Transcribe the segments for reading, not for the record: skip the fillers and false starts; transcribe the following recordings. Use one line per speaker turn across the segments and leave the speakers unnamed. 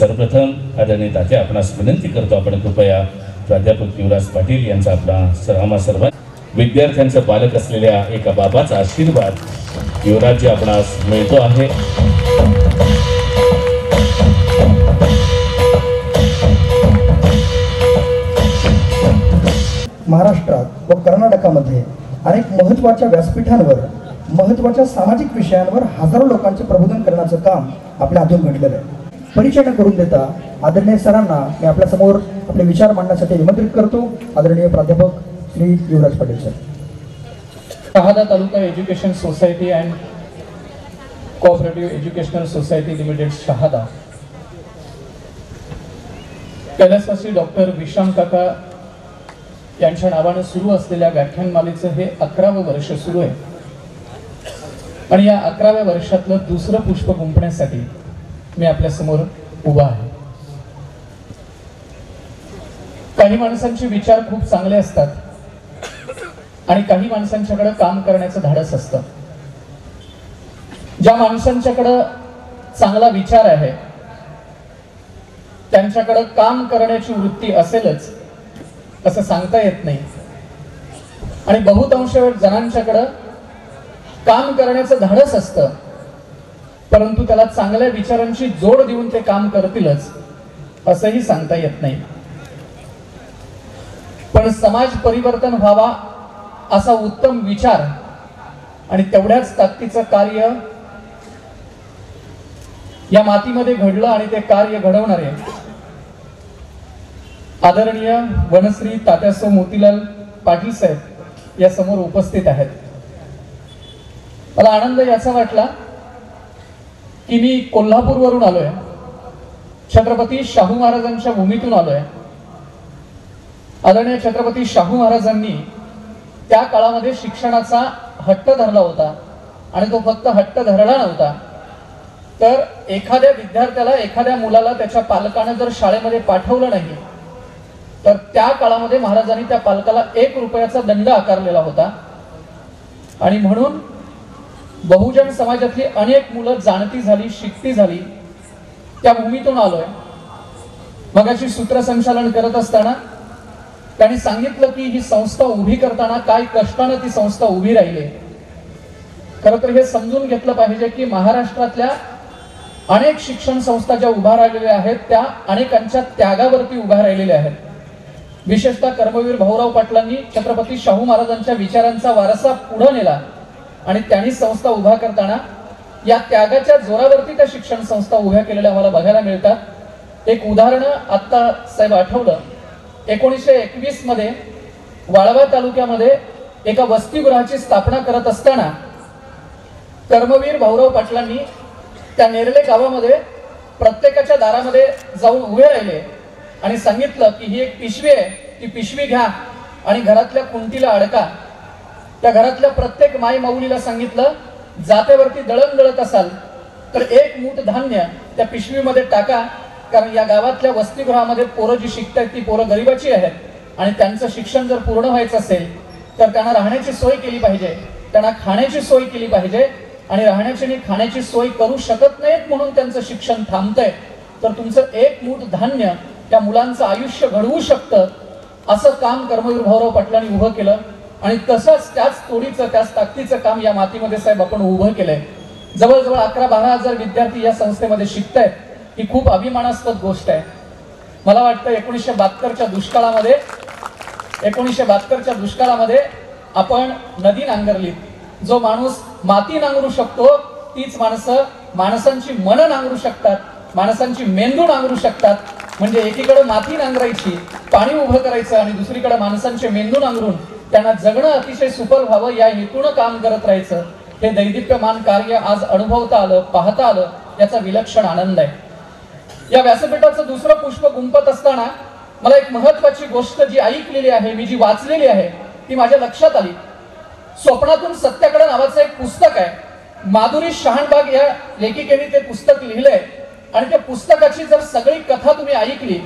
सर्वप्रथम आदरणीय तात्या आपणास विनंती करतो, आपण कृपया प्राध्यापक युवराज पाटील यांचा आपला सर्व विद्यार्थ्यांचा पालक असलेल्या एका बाबाचा आशीर्वाद युवराज आपणास मिळतो आहे.
महाराष्ट्रात व कर्नाटकामध्ये अनेक महत्त्वाच्या व्यासपीठांवर महत्त्वाच्या सामाजिक विषयांवर हजारो लोकांचे प्रबोधन करण्याचं काम आपल्या हातून घडलेलं आहे. परिचय न करून देता आदरणीय सरांना मी आपल्या समोर आपले विचार मांडण्यासाठी निमंत्रित करतो. आदरणीय प्राध्यापक Shri Yuvraj Patil sir.
Shahada taluka education society and cooperative educational society limited Shahada, कैलासवासी डॉक्टर विश्राम काका यांच्या नावाने सुरू असलेल्या व्याख्यानमालेचं हे 11वं वर्ष सुरू आहे आणि या 11व्या वर्षातलं दुसरं पुष्प गुंफण्यासाठी मी आपल्या समोर उभा आहे. काही माणसांचे विचार खूप चांगले असतात आणि काही माणसांच्याकडे काम करण्याचं धाडस असतं. ज्या माणसांच्याकडे चांगला विचार आहे त्यांच्याकडे काम करण्याची वृत्ती असेलच असं सांगता येत नाही आणि बहुतांश जणांच्याकडे काम करण्याचं धाडस असतं, परंतु त्याला चांगल्या विचारांची जोड देऊन ते काम करतीलच असंही सांगता येत नाही. पण समाज परिवर्तन व्हावा असा उत्तम विचार आणि तेवढ्याच ताकदीचं कार्य या मातीमध्ये घडलं आणि ते कार्य घडवणारे आदरणीय वनश्री तात्यासो मोतीलाल पाटील साहेब या समोर उपस्थित आहेत. मला आनंद याचा वाटला की मी कोल्हापूरवरून आलोय, छत्रपती शाहू महाराजांच्या भूमीतून आलोय. आदरणीय छत्रपती शाहू महाराजांनी त्या काळामध्ये शिक्षणाचा हट्ट धरला होता आणि तो फक्त हट्ट धरला नव्हता, तर एखाद्या विद्यार्थ्याला, एखाद्या मुलाला त्याच्या पालकाने जर शाळेमध्ये पाठवलं नाही तर त्या काळामध्ये महाराजांनी त्या पालकाला 1 रुपयाचा दंड आकारलेला होता. आणि म्हणून बहुजन समाजातली अनेक मुलं जाणती झाली, शिकती झाली. त्या भूमीतून आलोय. मगाशी सूत्रसंचालन करत असताना त्यांनी सांगितलं की ही संस्था उभी करताना काय कष्टाने ती संस्था उभी राहिली. खरं तर हे समजून घेतलं पाहिजे की महाराष्ट्रातल्या अनेक शिक्षण संस्था ज्या उभा राहिलेल्या आहेत त्या अनेकांच्या त्यागावरती उभ्या राहिलेल्या आहेत. विशेषतः कर्मवीर भाऊराव पाटलांनी छत्रपती शाहू महाराजांच्या विचारांचा वारसा पुढे नेला आणि त्यांनी संस्था उभा करताना या त्यागाच्या जोरावरती त्या शिक्षण संस्था उभ्या केलेल्या आम्हाला बघायला मिळतात. एक उदाहरण आता साहेब आठवलं, 1921 मध्ये वाळवा तालुक्यामध्ये एका वसतिगृहाची स्थापना करत असताना कर्मवीर भाऊराव पाटलांनी त्या नेरले गावामध्ये प्रत्येकाच्या दारामध्ये जाऊन उभे राहिले आणि सांगितलं की ही एक पिशवी आहे, ती पिशवी घ्या आणि घरातल्या कुंटीला अडका. त्या घरातल्या प्रत्येक माई माऊलीला सांगितलं, जातेवरती दळण दळत असाल तर 1 मूठ धान्य त्या पिशवीमध्ये टाका, कारण या गावातल्या वसतिगृहामध्ये पोरं जी शिकतात ती पोरं गरिबाची आहेत आणि त्यांचं शिक्षण जर पूर्ण व्हायचं असेल तर त्यांना राहण्याची सोय केली पाहिजे, त्यांना खाण्याची सोय केली पाहिजे आणि राहण्याची आणि खाण्याची सोय करू शकत नाहीत म्हणून त्यांचं शिक्षण थांबतंय, तर तुमचं 1 मूठ धान्य त्या मुलांचं आयुष्य घडवू शकतं. असं काम कर्मवीर भाऊराव पाटलांनी उभं केलं आणि तसंच त्याच तोडीचं, त्याच ताकदीचं काम या मातीमध्ये साहेब आपण उभं केलंय. जवळजवळ 11-12 हजार विद्यार्थी या संस्थेमध्ये शिकतायत. ही खूप अभिमानास्पद गोष्ट आहे. मला वाटतं 1972च्या दुष्काळामध्ये आपण नदी नांगरली. जो माणूस माती नांगरू शकतो तीच माणसं माणसांची मनं नांगरू शकतात, माणसांची मेंदू नांगरू शकतात. म्हणजे एकीकडे माती नांगरायची, पाणी उभं करायचं आणि दुसरीकडे माणसांचे मेंदू नांगरून त्यांना जगणं अतिशय सुफल व्हावं या हेतूनं काम करत राहायचं. हे दैदिप्यमान कार्य आज अनुभवता आलं, पाहता आलं, याचा विलक्षण आनंद आहे. या व्यासपीठाचं दुसरं पुष्प गुंफत असताना मला एक महत्वाची गोष्ट जी ऐकलेली आहे, मी जी वाचलेली आहे ती माझ्या लक्षात आली. स्वप्नातून सत्याकडे नावाचं एक पुस्तक आहे. माधुरी शहाणबाग या लेखिकेने ते पुस्तक लिहिलंय आणि त्या पुस्तकाची जर सगळी कथा तुम्ही ऐकली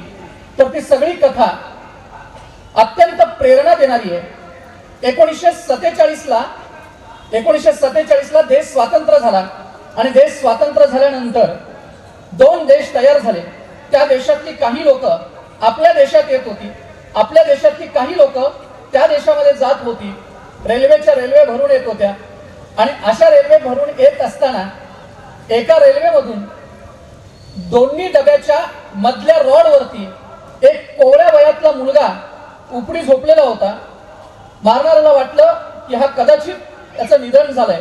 तर ती सगळी कथा अत्यंत प्रेरणा देणारी आहे. 1947 ला देश स्वतंत्र झाला आणि देश स्वतंत्र झाल्यानंतर 2 देश तयार झाले. त्या देशातली काही लोक आपल्या देशात येत होती, आपल्या देशातली काही लोक त्या देशामध्ये जात होती, रेल्वे भरून येत होत्या. आणि अशा रेल्वे भरून येत असताना एका रेल्वेमधून दोन्ही डब्याच्या मधल्या रॉडवरती एक कोवळ्या वयातला मुलगा उपडी झोपलेला होता. मारणाऱ्याला वाटलं की हा कदाचित त्याचं निधन झालंय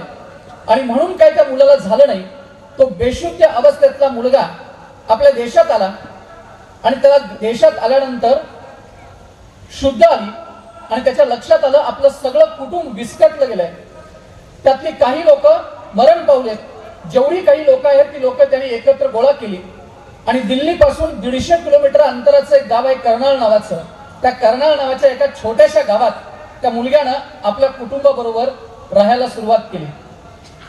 आणि म्हणून काही त्या मुलाला झालं नाही. तो बेशुद्ध अवस्थेतला मुलगा आपल्या देशात आला आणि त्याला देशात आल्यानंतर शुद्ध आली आणि त्याच्या लक्षात आलं आपलं सगळं कुटुंब विस्कटलं गेलंय. त्यातली काही लोक मरण पावलेत. जेवढी काही लोक आहेत ती लोक त्यांनी एकत्र गोळा केली आणि दिल्लीपासून 150 किलोमीटर अंतराचं एक गाव आहे कर्नाळ नावाचं. त्या कर्नाळ नावाच्या एका छोट्याशा गावात त्या मुलग्यानं आपल्या कुटुंबाबरोबर राहायला सुरुवात केली.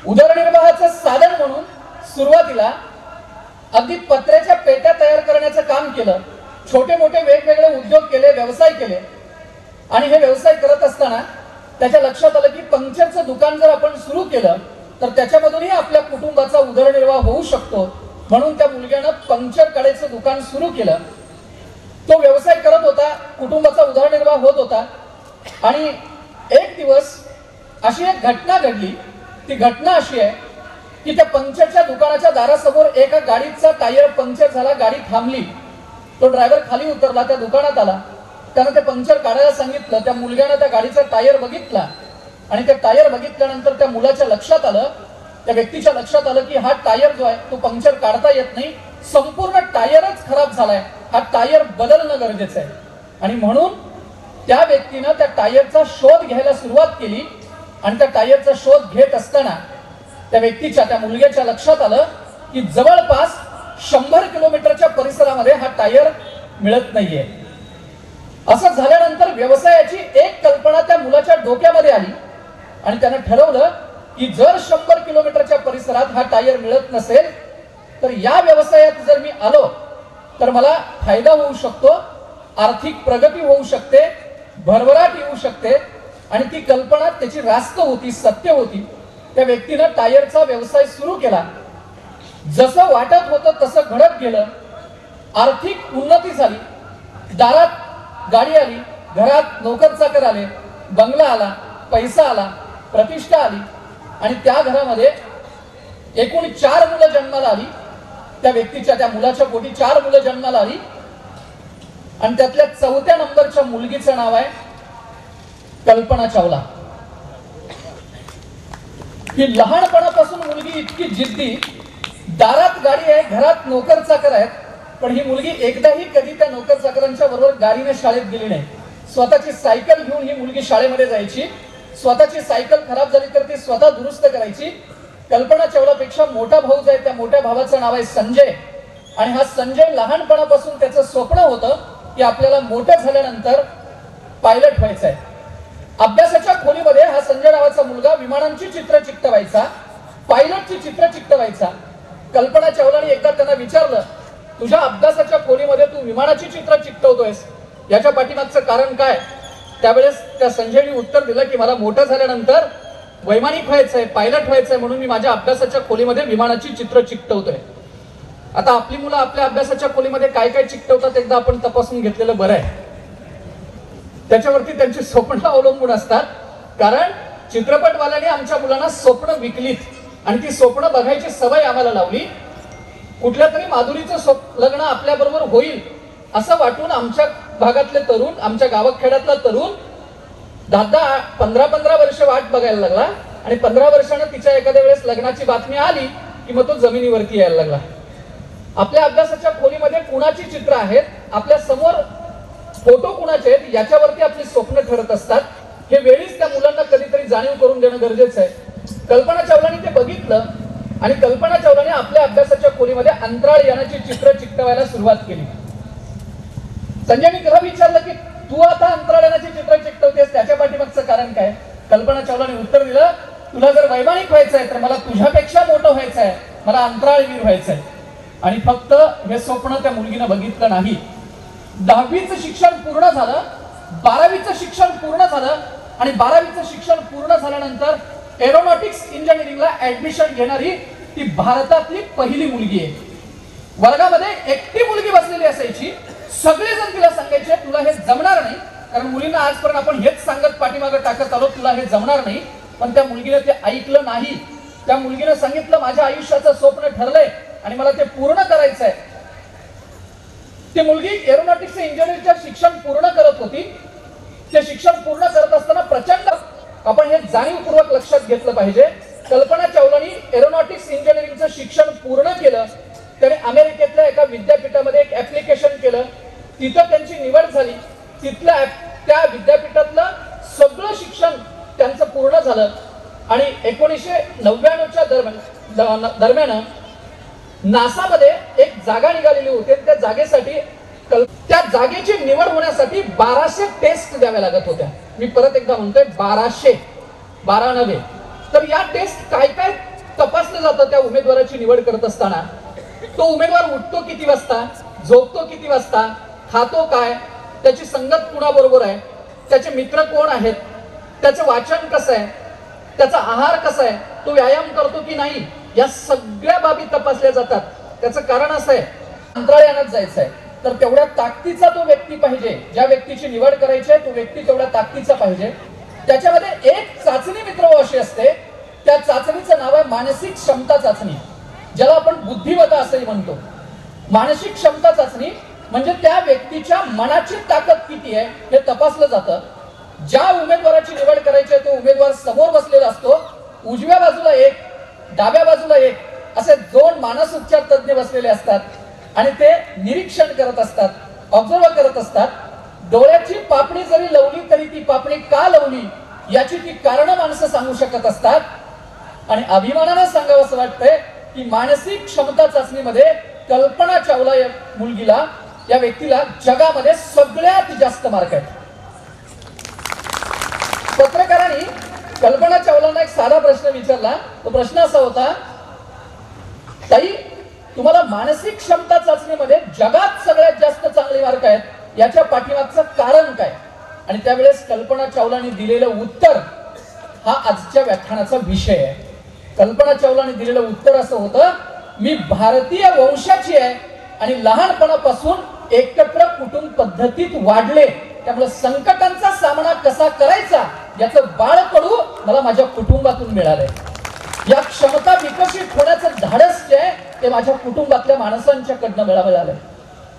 उदरनिर्वाहाचं साधन म्हणून सुरुवातीला अगदी पत्र्याच्या पेट्या तयार करण्याचं काम केलं. छोटे मोठे वेगवेगळे उद्योग केले, व्यवसाय केले. आणि हे व्यवसाय करत असताना त्याच्या लक्षात आलं की पंक्चरचं दुकान जर आपण सुरू केलं तर त्याच्यामधूनही आपल्या कुटुंबाचा उदरनिर्वाह होऊ शकतो. म्हणून त्या मुलग्यानं पंक्चर काढायचं दुकान सुरू केलं. तो व्यवसाय करत होता, कुटुंबाचा उदरनिर्वाह होत होता. आणि एक दिवस अशी एक घटना घडली. ती घटना अशी आहे की त्या पंक्चरच्या दुकानाच्या दारासमोर एका गाडीचा टायर पंक्चर झाला. गाडी थांबली. तो ड्रायव्हर खाली उतरला, त्या दुकानात आला. त्यानं ते पंक्चर काढायला सांगितलं. त्या मुलग्यानं त्या गाडीचा टायर बघितला आणि ते टायर बघितल्यानंतर त्या मुलाच्या लक्षात आलं, त्या व्यक्तीच्या लक्षात आलं की हा टायर जो आहे तो पंक्चर काढता येत नाही, संपूर्ण टायरच खराब झालाय, हा टायर बदलणं गरजेचं आहे. आणि म्हणून त्या व्यक्तीनं त्या टायरचा शोध घ्यायला सुरुवात केली. आणि त्या टायरचा शोध घेत असताना त्या व्यक्तीच्या, त्या मुलग्याच्या लक्षात आलं की जवळपास 100 किलोमीटरच्या परिसरामध्ये हा टायर मिळत नाहीये. असं झाल्यानंतर व्यवसायाची एक कल्पना त्या मुलाच्या डोक्यामध्ये आली आणि त्यानं ठरवलं की जर 100 किलोमीटरच्या परिसरात हा टायर मिळत नसेल तर या व्यवसायात जर मी आलो तर मला फायदा होऊ शकतो, आर्थिक प्रगती होऊ शकते, भरभराट येऊ शकते. आणि ती कल्पना त्याची रास्त होती, सत्य होती. त्या व्यक्तीनं टायरचा व्यवसाय सुरू केला. जसं वाटत होतं तसं घडत गेलं. आर्थिक उन्नती झाली. दारात गाडी आली, घरात नोकर चाकर आले, बंगला आला, पैसा आला, प्रतिष्ठा आली. आणि त्या घरामध्ये एकूण 4 मुलं जन्माला आली. त्या व्यक्तीच्या, त्या मुलाच्या पोटी 4 मुलं जन्माला आली. आणि त्यातल्या 4थ्या नंबरच्या मुलगीचं नाव आहे कल्पना चावला. ही लहानपणापासून मुलगी इतकी जिद्दी, दारात गाडी आहे, घरात नोकर चाकर आहेत, पण ही मुलगी एकदाही कधी त्या नोकर चाकरांच्या बरोबर गाडीने शाळेत गेली नाही. स्वतःची सायकल घेऊन ही मुलगी शाळेमध्ये जायची. स्वतःची सायकल खराब झाली तर ती स्वतः दुरुस्त करायची. कल्पना चावलापेक्षा मोठा भाऊ आहे, त्या मोठ्या भावाचं नाव आहे संजय. आणि हा संजय लहानपणापासून त्याचं स्वप्न होतं की आपल्याला मोठं झाल्यानंतर पायलट व्हायचं आहे. अभ्यासाच्या खोलीमध्ये हा संजय नावाचा मुलगा विमानांची चित्र चिकटवायचा, पायलटची चित्र चिकटवायचा. कल्पना चावलाने एकदा त्यांना विचारलं, तुझ्या अभ्यासाच्या खोलीमध्ये तू विमानाची चित्र चिकटवतोयस, याच्या पाठीमागचं कारण काय? त्यावेळेस त्या संजयने उत्तर दिलं की मला मोठं झाल्यानंतर वैमानिक व्हायचंय, पायलट व्हायचंय, म्हणून मी माझ्या अभ्यासाच्या खोलीमध्ये विमानाची चित्र चिकटवतोय. आता आपली मुलं आपल्या अभ्यासाच्या खोलीमध्ये काय काय चिकटवतात एकदा आपण तपासून घेतलेलं बरं आहे. त्याच्यावरती त्यांची स्वप्न अवलंबून असतात. कारण चित्रपटवाल्याने आमच्या मुलांना स्वप्न विकलीत आणि ती स्वप्न बघायची सवय आम्हाला लावली. कुठल्या तरी माधुरीचं लग्न आपल्या बरोबर होईल असं वाटून आमच्या भागातले तरुण, आमच्या गावखेड्यातला तरुण 10-10, 15-15 वर्ष वाट बघायला लागला. आणि 15 वर्षानं तिच्या एखाद्या वेळेस लग्नाची बातमी आली की मग तो जमिनीवरती यायला लागला. आपल्या अभ्यासाच्या खोलीमध्ये कुणाची चित्र आहेत, आपल्या समोर फोटो कुणाचे आहेत, याच्यावरती आपली स्वप्न ठरत असतात. हे वेळीच त्या मुलांना कधीतरी जाणीव करून देणं गरजेचं आहे. कल्पना चावलाने ते बघितलं आणि कल्पना चावलाने आपल्या अभ्यासाच्या खोलीमध्ये अंतराळ यानाची चित्र चिकटवायला सुरुवात केली. संजयने त्याला विचारलं की तू आता अंतराळ यानाची चित्र चिकटवतेस, त्याच्या पाठीमागचं कारण काय? कल्पना चावलाने उत्तर दिलं, तुला जर वैमानिक व्हायचं आहे तर मला तुझ्यापेक्षा मोठं व्हायचं आहे, मला अंतराळवीर व्हायचं आहे. आणि फक्त हे स्वप्न त्या मुलगीनं बघितलं नाही. 10वीचं शिक्षण पूर्ण झालं, 12वीचं शिक्षण पूर्ण झालं आणि 12वीचं शिक्षण पूर्ण झाल्यानंतर एरोनॉटिक्स इंजिनिअरिंगला ऍडमिशन घेणारी ती भारतातली पहिली मुलगी आहे. वर्गामध्ये एकटी मुलगी बसलेली असायची, सगळेजण तिला सांगायचे तुला हे जमणार नाही, कारण मुलींना आजपर्यंत आपण हेच सांगत पाठीमागे टाकत आलो तुला हे जमणार नाही. पण त्या मुलगीने ते ऐकलं नाही. त्या मुलगीने सांगितलं माझ्या आयुष्याचं स्वप्न ठरलंय आणि मला ते पूर्ण करायचंय. ती मुलगी एरोनॉटिक्स इंजिनिअरिंगचं शिक्षण पूर्ण करत होती. ते शिक्षण पूर्ण करत असताना प्रचंड, आपण हे जाणीवपूर्वक लक्षात घेतलं पाहिजे, कल्पना चावलानी एरोनॉटिक्स इंजिनिअरिंगचं शिक्षण पूर्ण केलं. त्याने अमेरिकेतल्या एका विद्यापीठामध्ये एक ऍप्लिकेशन केलं. तिथं त्यांची निवड झाली. तिथल्या त्या विद्यापीठातलं सगळं शिक्षण त्यांचं पूर्ण झालं आणि 1999च्या दरम्यान नासामध्ये एक जागा निघालेली होती. त्या जागेसाठी त्या जागेची निवड होण्यासाठी 1200 टेस्ट द्याव्या लागत होत्या. मी परत एकदा म्हणतोय 1200, 12 नव्हे. तर या टेस्ट काय काय तपासलं जातं त्या उमेदवाराची निवड करत असताना. तो उमेदवार उठतो किती वाजता, झोपतो किती वाजता, खातो काय, त्याची संगत कुणाबरोबर आहे, त्याचे मित्र कोण आहेत, त्याचं वाचन कसं आहे, त्याचा आहार कसा आहे, तो व्यायाम करतो की नाही, या सगळ्या बाबी तपासल्या जातात. त्याचं कारण असं आहे, अंतराळयानात जायचं आहे तर तेवढ्या ताकदीचा तो व्यक्ती पाहिजे. ज्या व्यक्तीची निवड करायची आहे तो व्यक्ती तेवढ्या ताकदीचा पाहिजे. त्याच्यामध्ये एक चाचणी मित्र अशी असते, त्या चाचणीचं नाव आहे मानसिक क्षमता चाचणी, ज्याला आपण बुद्धिमत्ता असंही म्हणतो. मानसिक क्षमता चाचणी म्हणजे त्या व्यक्तीच्या मनाची ताकद किती आहे हे तपासलं जातं. ज्या उमेदवाराची निवड करायची आहे तो उमेदवार समोर बसलेला असतो. उजव्या बाजूला एक, डाव्या बाजूला एक, असे 2 मानसोपचार तज्ञ बसलेले असतात आणि ते निरीक्षण करत असतात, ऑब्झर्व करत असतात. डोळ्याची पापणी जरी लावली तरी ती पापणी का लावली याची ती कारणं माणसं सांगू शकत असतात. आणि अभिमानानं सांगावं असं वाटतंय की मानसिक क्षमता चाचणीमध्ये कल्पना चावला या मुलगीला, या व्यक्तीला जगामध्ये सगळ्यात जास्त मार्क आहेत. पत्रकारांनी कल्पना चावलांना एक साधा प्रश्न विचारला. तो प्रश्न असा होता, ताई तुम्हाला मानसिक क्षमता चाचणीमध्ये जगात सगळ्यात जास्त चांगले मार्क आहेत, याच्या पाठीमागचं कारण काय? आणि त्यावेळेस कल्पना चावलांनी दिलेलं उत्तर हा आजच्या व्याख्यानाचा विषय आहे. कल्पना चावलांनी दिलेलं उत्तर असं होतं, मी भारतीय वंशाची आहे आणि लहानपणापासून एकत्र कुटुंब पद्धतीत वाढले, त्यामुळे संकटांचा सामना कसा करायचा याचं बाळकडू मला माझ्या कुटुंबातून मिळालंय. या क्षमता विकसित होण्याचं धाडस जे आहे ते माझ्या कुटुंबातल्या माणसांच्याकडनं मिळालंय.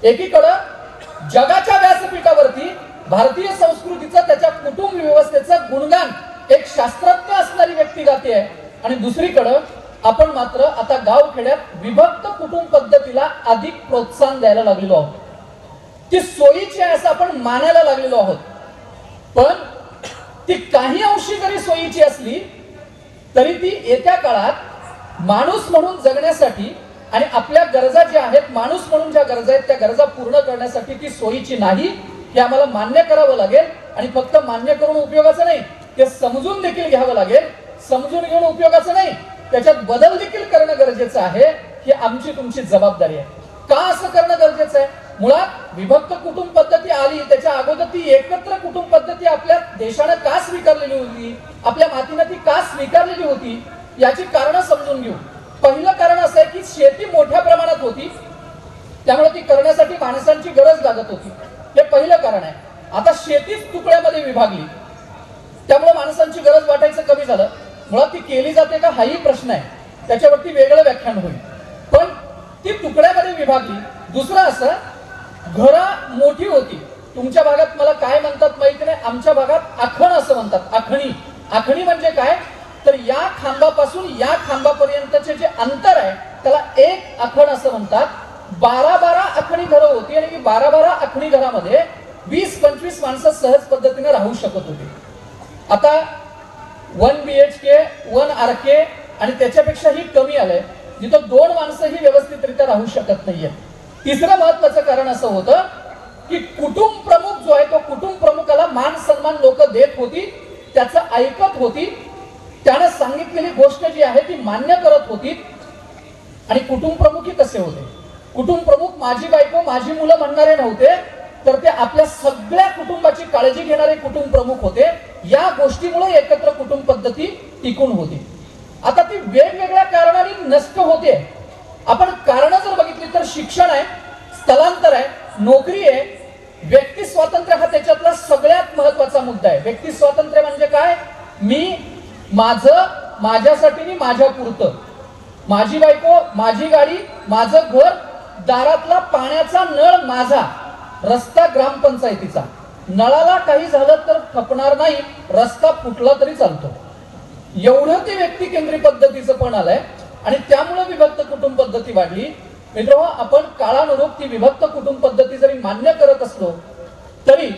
एकीकडं जगाच्या व्यासपीठावरती भारतीय संस्कृतीचं, त्याच्या कुटुंब व्यवस्थेचं गुणगान एक शास्त्रज्ञ असणारी व्यक्ती गाते आहे, आणि दुसरीकडं आपण मात्र आता गावखेड्यात विभक्त कुटुंब पद्धतीला अधिक प्रोत्साहन द्यायला लागलेलो आहोत. ती सोयीची आहे असं आपण मानायला लागलेलो आहोत. पण ती काही अंशी जरी सोयीची असली तरी ती येत्या काळात माणूस म्हणून जगण्यासाठी आणि आपल्या गरजा ज्या आहेत, माणूस म्हणून ज्या गरजा आहेत त्या गरजा पूर्ण करण्यासाठी ती सोयीची नाही, हे आम्हाला मान्य करावं लागेल. आणि फक्त मान्य करून उपयोगाचं नाही, ते समजून देखील घ्यावं लागेल. समजून घेऊन उपयोगाचं नाही, त्याच्यात बदल देखील करणं गरजेचं आहे. ही आमची तुमची जबाबदारी आहे. का असं करणं गरजेचं आहे? मुळात विभक्त कुटुंब पद्धती आली त्याच्या अगोदर ती एकत्र कुटुंब पद्धती आपल्या देशानं का स्वीकारलेली होती, आपल्या मातीनं ती का स्वीकारलेली होती, याची कारणं समजून घेऊ. पहिलं कारण असं आहे की शेती मोठ्या प्रमाणात होती, त्यामुळे ती करण्यासाठी माणसांची गरज लागत होती. हे पहिलं कारण आहे. आता शेतीच तुकड्यामध्ये विभागली, त्यामुळे माणसांची गरज वाटायचं कमी झालं. मुळात ती केली जाते का हाही प्रश्न आहे, त्याच्यावरती वेगळं व्याख्यान होईल. पण ती तुकड्यामध्ये विभागली. दुसरं असं, घरं मोठी होती. तुमच्या भागात मला काय म्हणतात माहिती नाही, आमच्या भागात आखण असं म्हणतात. आखणी. आखणी म्हणजे काय, तर या खांबापासून या खांबापर्यंतचे जे अंतर आहे त्याला एक आखण असं म्हणतात. 12 आखणी घरं होती आणि 12 आखणी घरामध्ये 20-25 माणसं सहज पद्धतीने राहू शकत होती. आता 1 BHK 1 RK आणि त्याच्यापेक्षाही कमी आलंय, जिथं 2 माणसंही व्यवस्थितरित्या राहू शकत नाहीये. तिसरं महत्वाचं कारण असं होतं की कुटुंब प्रमुख जो आहे तो कुटुंब प्रमुखाला मान सन्मान लोक देत होती, त्याचं ऐकत होती, त्यानं सांगितलेली गोष्ट जी आहे ती मान्य करत होती. आणि कुटुंब प्रमुखही कसे होते, कुटुंब प्रमुख माझी बायको माझी मुलं म्हणणारे नव्हते, तर ते आपल्या सगळ्या कुटुंबाची काळजी घेणारे कुटुंब प्रमुख होते. या गोष्टीमुळे एकत्र कुटुंब पद्धती टिकून होती. आता ती वेगवेगळ्या कारणांनी नष्ट होते. आपण कारण जर बघितली बाबतीत तर शिक्षण आहे, स्थलांतर आहे, नोकरी आहे, व्यक्ती स्वातंत्र्य हा त्याच्यातला सगळ्यात महत्वाचा मुद्दा आहे. व्यक्ती स्वातंत्र्य म्हणजे काय? मी माझं माझ्यासाठी मी माझ्या पुरतं, माझी बायको, माझी गाडी, माझं घर, दारातला पाण्याचा नळ माझा, रस्ता ग्रामपंचायतीचा, नळाला काही झालं तर खपणार नाही, रस्ता फुटला तरी चालतो. एवढं ते व्यक्ती केंद्रीय पद्धतीचं पण आलंय आणि त्यामुळे विभक्त कुटुंब पद्धती वाढली. मित्रांनो, आपण काळानुरूप ती विभक्त कुटुंब पद्धती जरी मान्य करत असलो तरी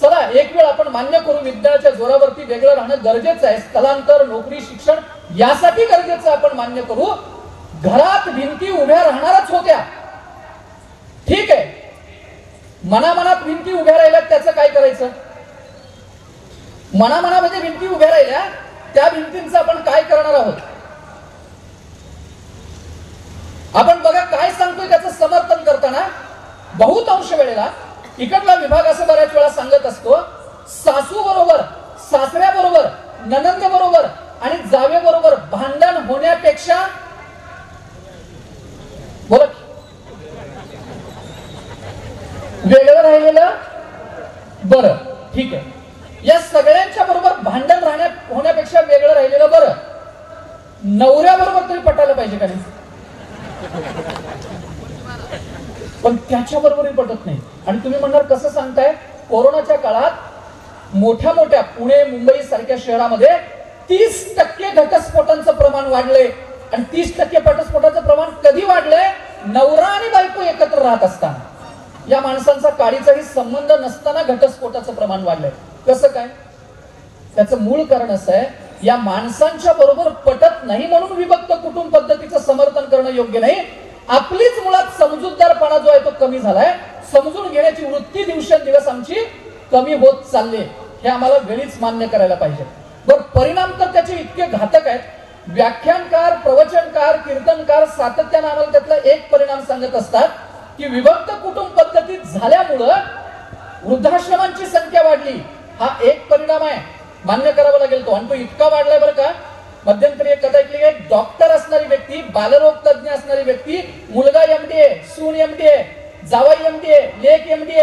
चला एक वेळ आपण मान्य करू, विज्ञानाच्या जोरावरती वेगळं राहणं गरजेचं आहे, स्थलांतर, नोकरी, शिक्षण यासाठी गरजेचं आपण मान्य करू. घरात भिंती उभ्या राहणारच होत्या, ठीक आहे, मनामनात भिंती उभ्या राहिल्या, त्याचं काय करायचं? मनामनामध्ये भिंती उभ्या राहिल्या, त्या भिंतींचं आपण काय करणार आहोत? आपण बघा काय सांगतोय त्याचं समर्थन करताना बहुतांश वेळेला इकडला विभाग असं बऱ्याच वेळा सांगत असतो, सासू बरोबर, सासऱ्या बरोबर, ननंद बरोबर आणि जावे बरोबर भांडण होण्यापेक्षा, बोला, वेगळं राहिलेलं बरं. ठीक आहे, या सगळ्यांच्या बरोबर भांडण होण्यापेक्षा वेगळं राहिलेलं बरं. नवऱ्याबरोबर तरी पटायला पाहिजे का नाही? पण त्याच्या बरोबरही पटत नाही. आणि तुम्ही म्हणणार कसं सांगताय? कोरोनाच्या काळात मोठ्या मोठ्या पुणे, मुंबई सारख्या शहरामध्ये 30% घटस्फोटांचं प्रमाण वाढलंय. आणि 30% घटस्फोटाचं प्रमाण कधी वाढलंय? नवरा आणि बायको एकत्र राहत असताना, या माणसांचा काडीचाही संबंध नसताना घटस्फोटाचं प्रमाण वाढलंय. कसं काय? त्याचं मूळ कारण असं आहे, या माणसांच्या बरोबर पटत नाही म्हणून विभक्त कुटुंब पद्धतीचं समर्थन करणं योग्य नाही. आपलीच मुळात समजूतदारपणा जो आहे तो कमी झालाय, समजून घेण्याची वृत्ती दिवसेंदिवस आमची कमी होत चालली, हे आम्हाला वेळीच मान्य करायला पाहिजे. बरं, परिणाम तर त्याचे इतके घातक आहेत. व्याख्यानकार, प्रवचनकार, कीर्तनकार सातत्याने आम्हाला त्यातला एक परिणाम सांगत असतात की विभक्त कुटुंब पद्धतीत झाल्यामुळं वृद्धाश्रमांची संख्या वाढली. हा एक परिणाम आहे, मान्य करावा लागेल तो. आणि तो इतका वाढलाय बरं का, मध्यंतरी एक कथा ऐकली, एक डॉक्टर असणारी व्यक्ती, बालरोग तज्ञ असणारी व्यक्ती, मुलगा MD, सून MD, जावई MD, लेक MD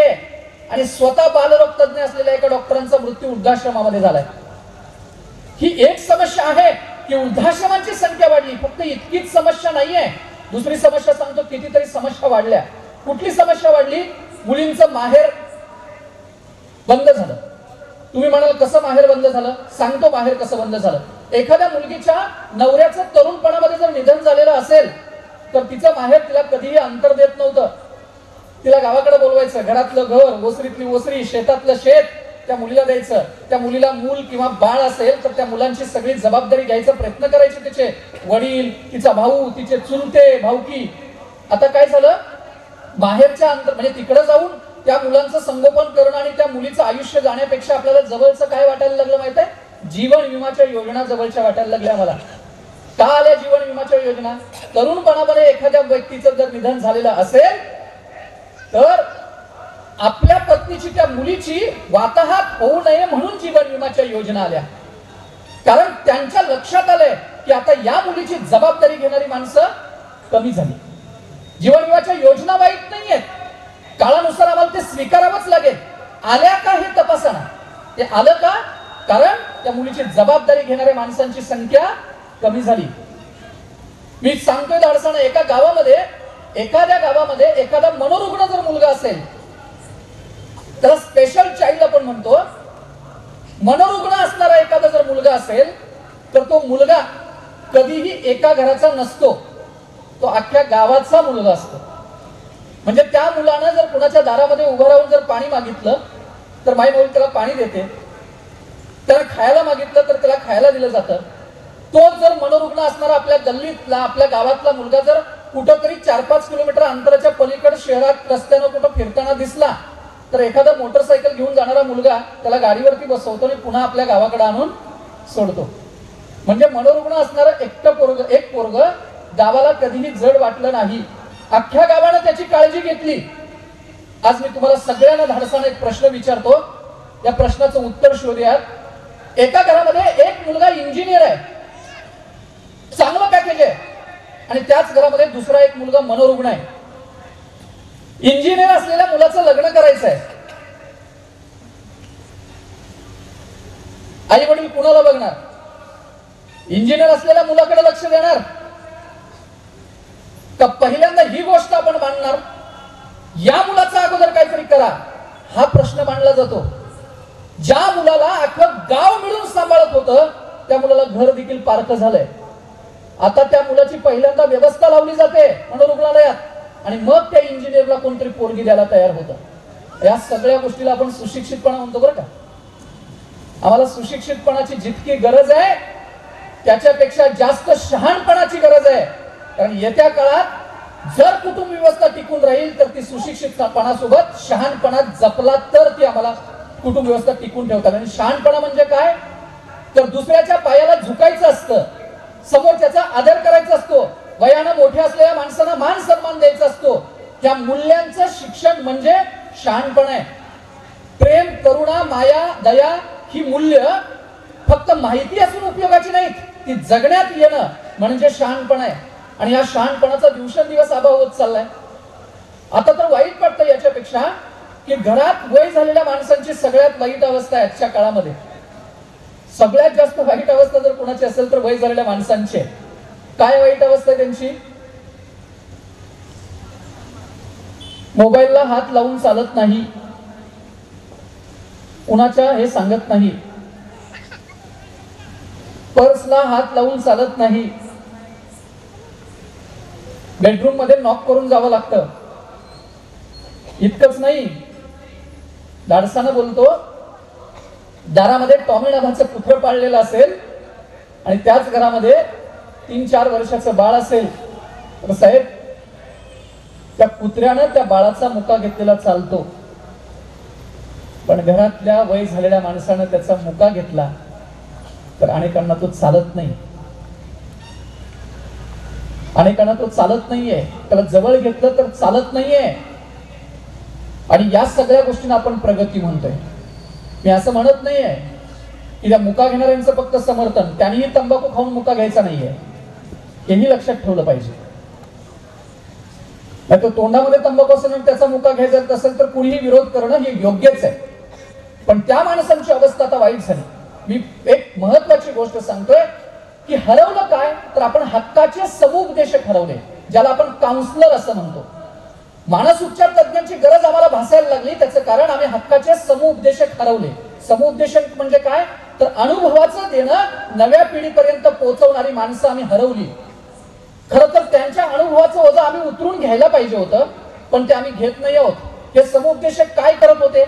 आणि स्वतः बालरोग तज्ञ असलेल्या एका डॉक्टरांचा मृत्यू वृद्धाश्रमामध्ये झालाय. ही एक समस्या आहे की वृद्धाश्रमांची संख्या वाढली. फक्त इतकीच समस्या नाहीये, दुसरी समस्या सांगतो, कितीतरी समस्या वाढल्या. कुठली समस्या वाढली? मुलींचं माहेर बंद झालं. तुम्ही म्हणाल कसं माहेर बंद झालं? सांगतो माहेर कसं बंद झालं. एखाद्या मुलगीच्या नवऱ्याचं तरुणपणामध्ये जर निधन झालेलं असेल तर तिचं माहेर तिला कधीही अंतर देत नव्हतं. तिला गावाकडे बोलवायचं, घरातलं घर, ओसरीतली ओसरी, शेतातलं शेत त्या मुलीला द्यायचं. त्या मुलीला मूल किंवा बाळ असेल तर त्या मुलांची सगळी जबाबदारी घ्यायचा प्रयत्न करायचे तिचे वडील, तिचा भाऊ, तिचे चुलते, भाऊकी. आता काय झालं? माहेरच्या अंतर म्हणजे तिकडे जाऊन त्या मुलांचं संगोपन करणं आणि त्या मुलीचं आयुष्य जाण्यापेक्षा आपल्याला जवळचं काय वाटायला लागलं माहित आहे? जीवन विमाच्या योजना जवळच्या वाटायला लागल्या मला. का आल्या जीवन विमाच्या योजना? तरुणपणामध्ये एखाद्या व्यक्तीचं जर निधन झालेलं असेल तर आपल्या पत्नीची, त्या मुलीची वाताहत होऊ नये म्हणून जीवन विमाच्या योजना आल्या. कारण त्यांच्या लक्षात आलंय की आता या मुलीची जबाबदारी घेणारी माणसं कमी झाली. जीवन विमाच्या योजना वाईट नाहीयेत, काळानुसार आम्हाला ते स्वीकारावंच लागेल. आल्या का हे तपासणं, ते आलं का? कारण त्या मुलीची जबाबदारी घेणाऱ्या माणसांची संख्या कमी झाली. मी सांगतोय धाडसानं, एखाद्या गावामध्ये एखादा मनोरुग्ण जर मुलगा असेल, त्याला स्पेशल चाइल्ड आपण म्हणतो, मनोरुग्ण असणारा एखादा जर मुलगा असेल तर तो मुलगा कधीही एका घराचा नसतो, तो अख्ख्या गावाचा मुलगा असतो. म्हणजे त्या मुलानं जर कुणाच्या दारामध्ये उभं राहून जर पाणी मागितलं तर माई मुली त्याला पाणी देते, त्याला खायला मागितलं तर त्याला खायला दिलं जातं. तो जर मनोरुग्ण असणारा आपल्या गल्लीतला, आपल्या गावातला मुलगा जर कुठंतरी 4-5 किलोमीटर अंतराच्या पलीकडे शहरात रस्त्यानं कुठं फिरताना दिसला तर एखादा मोटरसायकल घेऊन जाणारा मुलगा त्याला गाडीवरती बसवतो आणि पुन्हा आपल्या गावाकडे आणून सोडतो. म्हणजे मनोरुग्ण असणारं एक पोरग गावाला कधीही जड वाटलं नाही. अख्ख्या गावानं त्याची काळजी घेतली. आज मी तुम्हाला सगळ्यांना धाडसाने एक प्रश्न विचारतो, या प्रश्नाचं उत्तर शोधूयात. एका घरामध्ये एक मुलगा इंजिनियर आहे, चांगलं पॅकेज आहे, आणि त्याच घरामध्ये दुसरा एक मुलगा मनोरुग्ण आहे. इंजिनियर असलेल्या मुलाचं लग्न करायचं आहे, आई वडील कुणाला बघणार? इंजिनियर असलेल्या मुलाकडे लक्ष देणार का पहिल्यांदा ही गोष्ट आपण मांडणार, या मुलाचा अगोदर काहीतरी करा, हा प्रश्न मांडला जातो. ज्या मुलाला अख्खं गाव मिळून सांभाळत होतं त्या मुलाला घर देखील पार्क झालंय. आता त्या मुलाची पहिल्यांदा व्यवस्था लावली जाते मनोरुग्णालयात आणि मग त्या इंजिनियरला कोणतरी पोरगी द्यायला तयार होतं. या सगळ्या गोष्टीला आपण सुशिक्षितपणा म्हणतो बरं का. आम्हाला सुशिक्षितपणाची जितकी गरज आहे त्याच्यापेक्षा जास्त शहाणपणाची गरज आहे. कारण येत्या काळात जर कुटुंब व्यवस्था टिकून राहील तर ती सुशिक्षितपणासोबत शहाणपणा जपला तर ती आम्हाला कुटुंब व्यवस्था टिकून ठेवतात. आणि शहाणपणा म्हणजे काय तर दुसऱ्याच्या पायाला झुकायचं असतं, समोरच्याचा आदर करायचा असतो, वयानं मोठे असलेल्या माणसांना मान सन्मान द्यायचा असतो. त्या मूल्यांचं शिक्षण म्हणजे शहाणपण आहे. प्रेम, करुणा, माया, दया ही मूल्य फक्त माहिती असून उपयोगाची नाहीत, ती जगण्यात येणं म्हणजे शहाणपण आहे. आणि या शहाणपणाचा दिवसेंदिवस अभाव होत चाललाय. आता तर वाईट वाटतं याच्यापेक्षा की घरात वय झालेल्या माणसांची सगळ्यात वाईट अवस्था आहे आजच्या काळामध्ये. सगळ्यात जास्त वाईट अवस्था जर कोणाची असेल तर वय झालेल्या माणसांची. काय वाईट अवस्था आहे त्यांची? मोबाईलला हात लावून चालत नाही, कुणाच्या हे सांगत नाही, पर्सला हात लावून चालत नाही, बेडरूम मध्ये नॉक करून जावं लागतं. इतकंच नाही, धाडसानं बोलतो, दारामध्ये टॉमी नावाचं कुत्र पाळलेलं असेल आणि त्याच घरामध्ये 3-4 वर्षाचं बाळ असेल तर साहेब त्या कुत्र्यानं त्या बाळाचा मुका घेतलेला चालतो, पण घरातल्या वय झालेल्या माणसानं त्याचा मुका घेतला तर अनेकांना तो चालत नाही. अनेकांना तो चालत नाहीये, त्याला जवळ घेतलं तर चालत नाहीये. आणि या सगळ्या गोष्टींना आपण प्रगती म्हणतोय. मी असं म्हणत नाहीये की त्या मुका घेणाऱ्यांचं फक्त समर्थन, त्यांनीही तंबाखू खाऊन मुका घ्यायचा नाहीये, हेही लक्षात ठेवलं पाहिजे. नाही तर तोंडामध्ये तंबाखू असेल त्याचा मुका घ्यायचा असेल तर कुणीही विरोध करणं हे योग्यच आहे. पण त्या माणसांची अवस्था आता वाईट झाली. मी एक महत्वाची गोष्ट सांगतोय की हरवलं काय तर आपण हक्काचे समुपदेशक हरवले, ज्याला आपण काउन्सिलर असं म्हणतो. मानस उपचार तज्ञांची गरज आम्हाला भासायला लागली, त्याचं कारण आम्ही हक्काचे समुपदेशक हरवले. समुपदेशक म्हणजे काय तर अनुभवाचं देणं नव्या पिढीपर्यंत पोहोचवणारी माणसं आम्ही हरवली. खरं तर त्यांच्या अनुभवाचं ओझं आम्ही उतरून घ्यायला पाहिजे होतं, पण ते आम्ही घेत नाही आहोत. हे समुपदेशक काय करत होते?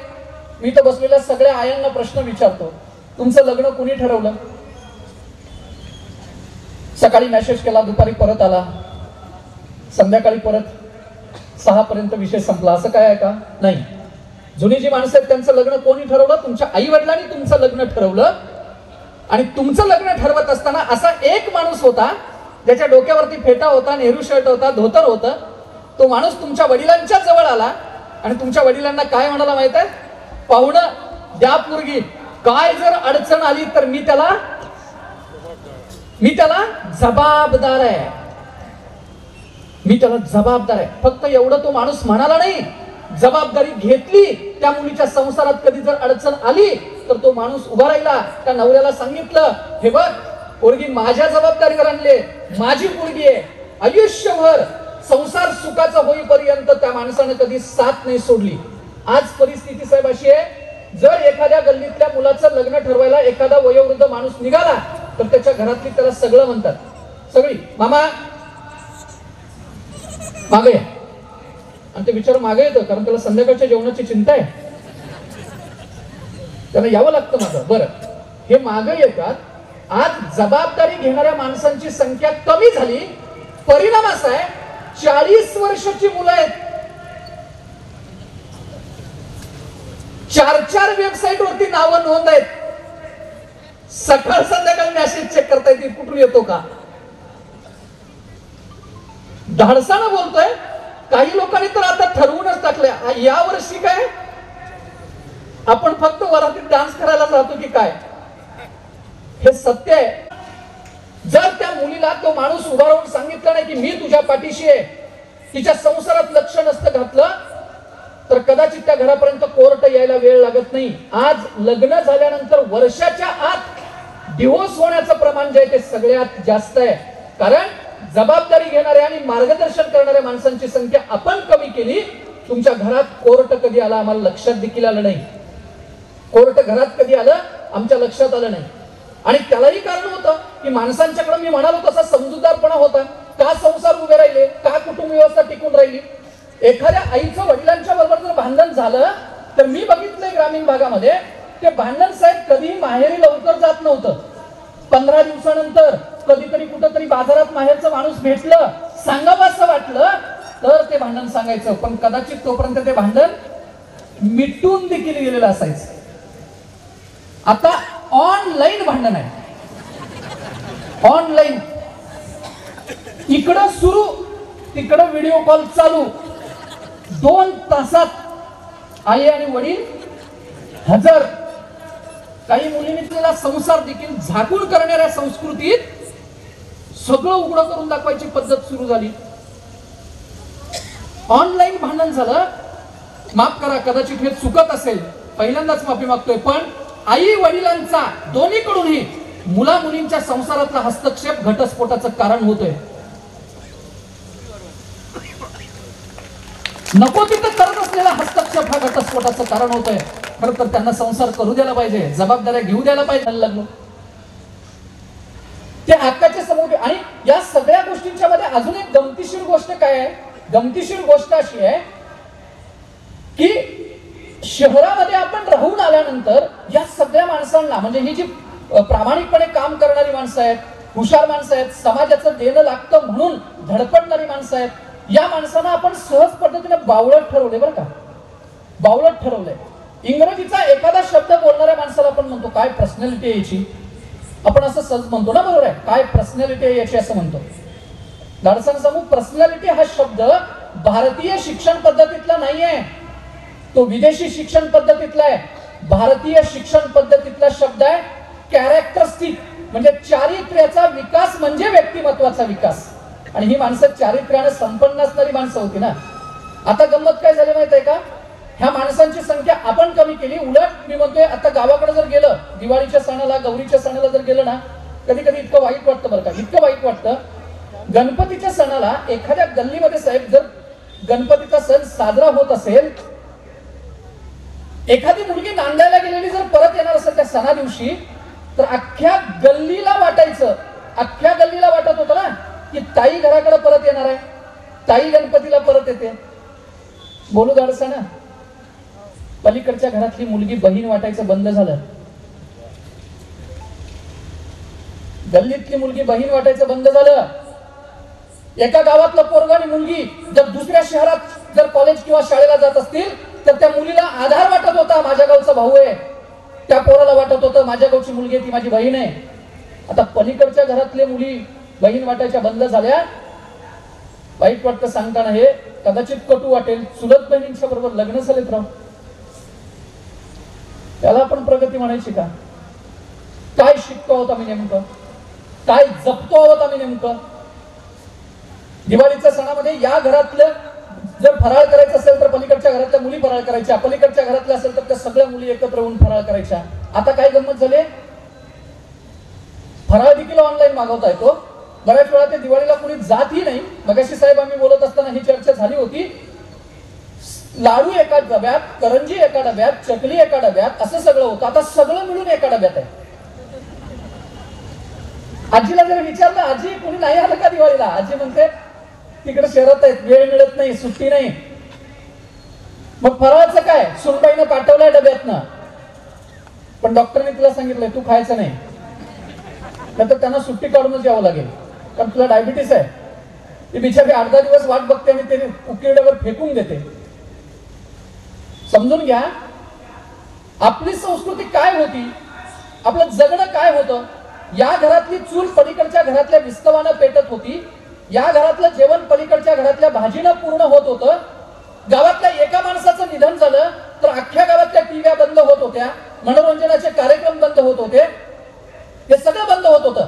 मी तर बसलेल्या सगळ्या आयांना प्रश्न विचारतो, तुमचं लग्न कुणी ठरवलं? सकाळी मेसेज केला, दुपारी परत आला, संध्याकाळी परत 6 पर्यंत विषय संपला, असं काय आहे का? नाही. जुनी जी माणसं आहेत त्यांचं लग्न कोणी ठरवलं? तुमच्या आई वडिलांनी तुमचं लग्न ठरवलं. आणि तुमचं लग्न ठरवत असताना असा एक माणूस होता ज्याच्या डोक्यावरती फेटा होता, नेहरू शर्ट होता, धोतर होतं. तो माणूस तुमच्या वडिलांच्या जवळ आला आणि तुमच्या वडिलांना काय म्हणाला माहित आहे? पाहुणं द्या पोरगी, काय जर अडचण आली तर मी त्याला जबाबदार आहे, मी त्याला जबाबदार आहे. फक्त एवढं तो माणूस म्हणाला नाही, जबाबदारी घेतली. त्या मुलीच्या संसारात कधी जर अडचण आली तर तो माणूस उभा राहिला, त्या नवऱ्याला सांगितलं, हे बघ पोरगी माझ्या जबाबदारीवर आणले, माझी पोरगी आहे. आयुष्यभर संसार सुखाचा होईपर्यंत त्या माणसाने कधी साथ नाही सोडली. आज परिस्थिती साहेब अशी आहे, जर एखाद्या गल्लीतल्या मुलाचं लग्न ठरवायला एखादा वयोवृद्ध माणूस निघाला तर त्याच्या घरातली त्याला सगळं म्हणतात, सगळी मामा मागे. आणि ते बिचार मागे येतं कारण त्याला संध्याकाळच्या जेवणाची चिंता आहे, त्याला यावं लागतं मागं. बरं, हे मागे येतात. आज जबाबदारी घेणाऱ्या माणसांची संख्या कमी झाली. परिणाम असा आहे, 40 वर्षाची मुलं आहेत, 4 वेबसाईट वरती नावं नोंद आहेत. सकाळ संध्याकाळ मेसेज चेक करता येते, कुठून येतो का? धाडसानं बोलतोय. काही लोकांनी तर आता ठरवूनच टाकलंय, या वर्षी काय आपण फक्त वरातीत डान्स करायला जातो की काय? हे सत्य आहे. जर त्या मुलीला तो माणूस उभा राहून सांगितलं नाही की मी तुझ्या पाठीशी आहे, तिच्या संसारात लक्ष नसतं घातलं तर कदाचित त्या घरापर्यंत कोर्ट यायला वेळ लागत नाही. आज लग्न झाल्यानंतर वर्षाच्या आत डिव्होर्स होण्याचं प्रमाण जे आहे ते सगळ्यात जास्त आहे. कारण जबाबदारी घेणाऱ्या आणि मार्गदर्शन करणाऱ्या माणसांची संख्या आपण कमी केली. तुमच्या घरात कोर्ट कधी आला आम्हाला लक्षात देखील आलं नाही. कोर्ट घरात कधी आलं आमच्या लक्षात आलं नाही. आणि त्यालाही कारण होतं की माणसांच्याकडे मी म्हणालो तसा समजूतदारपणा होता. का संसार उभे राहिले, का कुटुंब व्यवस्था टिकून राहिली. एखाद्या आईचं वडिलांच्या बरोबर जर भांडण झालं तर मी बघितलंय ग्रामीण भागामध्ये ते भांडण साहेब कधीही माहेरी लवकर जात नव्हतं. 15 दिवसानंतर कधीतरी कुठंतरी बाजारात माहेरचं माणूस भेटलं, सांगावं असं वाटलं तर ते भांडण सांगायचं. पण कदाचित तोपर्यंत ते भांडण मिटून देखील गेलेलं असायचं. आता ऑनलाईन भांडण आहे. ऑनलाईन इकडं सुरू तिकडं व्हिडिओ कॉल चालू. 2 तासात आई आणि वडील हजर. काही मुलींनी तिला संसार देखील झाकून करणाऱ्या संस्कृतीत सगळं उघडं करून दाखवायची पद्धत सुरू झाली. ऑनलाईन भांडण झालं. माफ करा कदाचित हे चुकत असेल, पहिल्यांदाच माफी मागतोय, पण आई वडिलांचा दोन्हीकडूनही मुला मुलींच्या संसारातला हस्तक्षेप घटस्फोटाचं कारण होतोय. नको तिथं करत असलेला हस्तक्षेप हा घटस्फोटाचं कारण होतोय. खरं तर त्यांना संसार करू द्यायला पाहिजे, जबाबदाऱ्या घेऊ द्यायला पाहिजे. लग्न ते हक्काचे समोर. आणि या सगळ्या गोष्टींच्या मध्ये अजून एक गमतीशीर गोष्ट काय आहे. गमतीशीर गोष्ट अशी आहे की शहरामध्ये आपण राहून आल्यानंतर या सगळ्या माणसांना, म्हणजे ही जी प्रामाणिकपणे काम करणारी माणसं आहेत, हुशार माणसं आहेत, समाजाचं देणं लागतं म्हणून धडपडणारी माणसं आहेत, या माणसांना आपण सहज पद्धतीने बावळट ठरवले. बरं का, बावळट ठरवलंय. इंग्रजीचा एखादा शब्द बोलणाऱ्या माणसाला आपण म्हणतो काय पर्सनॅलिटी आहे याची. आपण असं सहज म्हणतो ना, बरोबर आहे, काय पर्सनॅलिटी आहे याची असं म्हणतो. दाडसान सांगू, पर्सनॅलिटी हा शब्द भारतीय शिक्षण पद्धतीतला नाहीये, तो विदेशी शिक्षण पद्धतीतला आहे. भारतीय शिक्षण पद्धतीतला शब्द आहे कॅरेक्टरिस्टिक, म्हणजे चारित्र्याचा विकास म्हणजे व्यक्तिमत्वाचा विकास. आणि ही माणसं चारित्र्याने संपन्न असणारी माणसं होती ना. आता गंमत काय झाली माहित आहे का, ह्या माणसांची संख्या आपण कमी केली. उलट मी म्हणतोय आता गावाकडे जर गेलं, दिवाळीच्या सणाला गौरीच्या सणाला जर गेलं ना, कधी कधी इतकं वाईट वाटतं. बरं का, इतकं वाईट वाटतं. गणपतीच्या सणाला एखाद्या गल्लीमध्ये साहेब जर गणपतीचा सण साजरा होत असेल, एखादी मुलगी नांदायला गेलेली जर परत येणार असेल त्या सणा दिवशी, तर अख्ख्या गल्लीला वाटायचं, अख्ख्या गल्लीला वाटत होतं ना की ताई घराकडे परत येणार आहे, ताई गणपतीला परत येते. बोलू धाडसा ना, पलीकडच्या घरातली मुलगी बहीण वाटायचं बंद झालं. गल्लीतली मुलगी बहीण वाटायचं बंद झालं. एका गावातलं पोरगा आणि मुलगी जर दुसऱ्या शहरात जर कॉलेज किंवा शाळेला जात असतील तर त्या मुलीला आधार वाटत होता, माझ्या गावचा भाऊ आहे. त्या पोराला वाटत होतं माझ्या गावची मुलगी ती माझी बहीण आहे. आता पलीकडच्या घरातले मुली बहीण वाटायच्या बंद झाल्या. वाईट वाटतं सांगताना, हे कदाचित कटू वाटेल, चुलत बहिणींच्या बरोबर लग्न झालेत राव. त्याला आपण प्रगती म्हणायची का? काय शिकतो आहोत आम्ही नेमकं, काय जपतो आहोत आम्ही नेमकं. दिवाळीच्या सणामध्ये या घरातलं जर फराळ करायचं असेल तर पलीकडच्या घरातल्या मुली फराळ करायच्या, पलीकडच्या घरातल्या असेल तर त्या सगळ्या मुली एकत्र येऊन फराळ करायच्या. आता काय गंमत झाले, फराळ देखील ऑनलाईन मागवता येतो. बऱ्याच वेळा ते दिवाळीला कोणी जातही नाही. मगाशी साहेब आम्ही बोलत असताना ही चर्चा झाली होती. लाडू एका डब्यात, करंजी एका डब्यात, चकली एका डब्यात, असं सगळं होतं. आता सगळं मिळून एका डब्यात आहे. आजीला जर विचारलं, आजी कोणी नाही आलं का दिवाळीला, आजी म्हणते तिकडे शहरात आहेत, वेळ मिळत नाही, सुट्टी नाही. मग फराळाचं काय, सुनबाईनं पाठवलंय डब्यातनं, पण डॉक्टरने तुला सांगितलंय तू खायचं नाही, नंतर त्यांना सुट्टी काढूनच यावं लागेल कारण तुला डायबिटीस आहे. ती बिचारी 8-10 दिवस वाट बघते आणि ते उकिरड्यावर फेकून देते. समजून घ्या आपली संस्कृती काय होती, आपलं जगणं काय होतं. या घरातली चूल पलीकडच्या घरातल्या विस्तवानं पेटत होती, या घरातलं जेवण पलीकडच्या घरातल्या भाजीनं पूर्ण होत होतं. गावातल्या एका माणसाचं निधन झालं तर अख्ख्या गावातल्या टीव्या बंद होत होत्या, मनोरंजनाचे कार्यक्रम बंद होत होते, हे सगळं बंद होत होतं.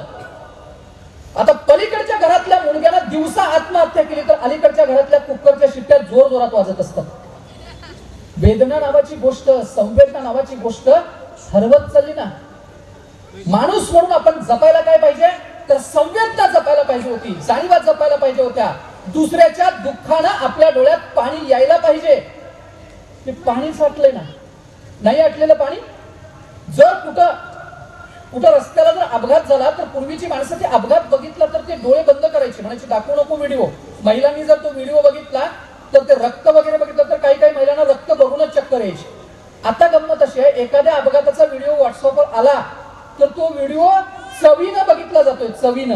आता पलीकडच्या घरातल्या मुलग्यानं दिवसा आत्महत्या केली तर अलीकडच्या घरातल्या कुकरच्या शिट्ट्या जोर जोरात वाजत असतात. वेदना नावाची गोष्ट, संवेदना नावाची गोष्ट हरवत चालली ना. माणूस म्हणून आपण जपायला काय पाहिजे, तर संवेदना जपायला पाहिजे होती, जाणीवा जपायला पाहिजे होत्या. दुसऱ्याच्या दुःखानं आपल्या डोळ्यात पाणी यायला पाहिजे. ते पाणी साठलंय ना, नाही आटलेलं पाणी. जर कुठं रस्त्याला जर अपघात झाला तर पूर्वीची माणसं ते अपघात बघितला तर ते डोळे बंद करायचे, म्हणायचे दाखवू नको व्हिडिओ. महिलांनी जर तो व्हिडिओ बघितला तर ते रक्त वगैरे बघितलं तर काही काही महिलांना रक्त बघूनच चक्कर यायची. आता गंमत अशी आहे, एखाद्या अपघाताचा व्हिडिओ व्हॉट्सअपवर आला तर तो व्हिडिओ चवीनं बघितला जातोय, चवीनं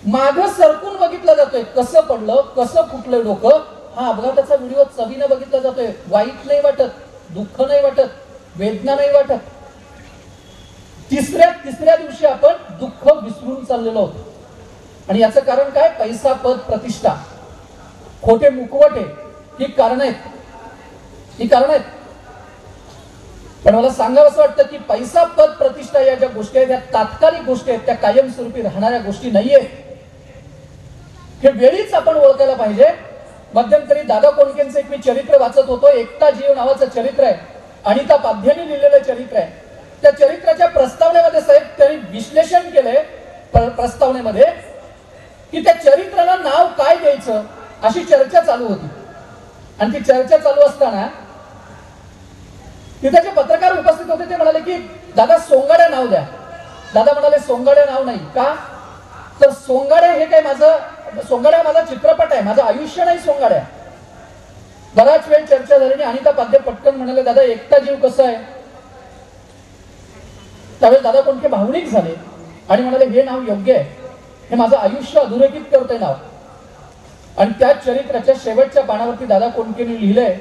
माग सरकून बघितला जातोय. कसं पडलं, कसं फुटलं डोकं, हा अपघाताचा व्हिडिओ चवीनं बघितला जातोय. वाईट नाही वाटत, दुःख नाही वाटत, वेदना नाही वाटत. तिसऱ्या दिवशी आपण दुःख विसरून चाललेलो होतो. आणि याचं कारण काय, पैसा, पद, प्रतिष्ठा, खोटे मुखवटे, ही कारण आहेत. पण मला सांगावं असं वाटतं की पैसा, पद, प्रतिष्ठा या ज्या गोष्टी आहेत, त्या तात्कालिक गोष्टी आहेत, त्या कायमस्वरूपी राहणाऱ्या गोष्टी नाहीये. हे वेळीच आपण ओळखायला पाहिजे. मध्यंतरी दादा कोंडकेंचं एक मी चरित्र वाचत होतो. एकटा जीव नावाचं चरित्र आहे, अनिता पाध्यानी लिहिलेलं चरित्र आहे. त्या चरित्राच्या प्रस्तावनेमध्ये साहेब त्यांनी विश्लेषण केलंय प्रस्तावनेमध्ये की त्या चरित्राला नाव काय द्यायचं अशी चर्चा चालू होती. आणि ती चर्चा चालू असताना तिथे जे पत्रकार उपस्थित होते ते म्हणाले की दादा सोंगाड्या नाव द्या. दादा म्हणाले सोंगाड्या नाव नाही का, तर सोंगाड्या हे काय सोंगाड्या माझा चित्रपट आहे, माझं आयुष्य नाही सोंगाड्या. बराच वेळ चर्चा झाली आणि अनिता पाध्ये पटकन म्हणाले दादा एकटा जीव कसं आहे. त्यावेळेस दादा कोंडके भावनिक झाले आणि म्हणाले हे नाव योग्य आहे, हे माझं आयुष्य अधोरेखित करतंय नाव. आणि त्या चरित्राच्या शेवटच्या पानावरती दादा कोंडकेंनी लिहिलंय,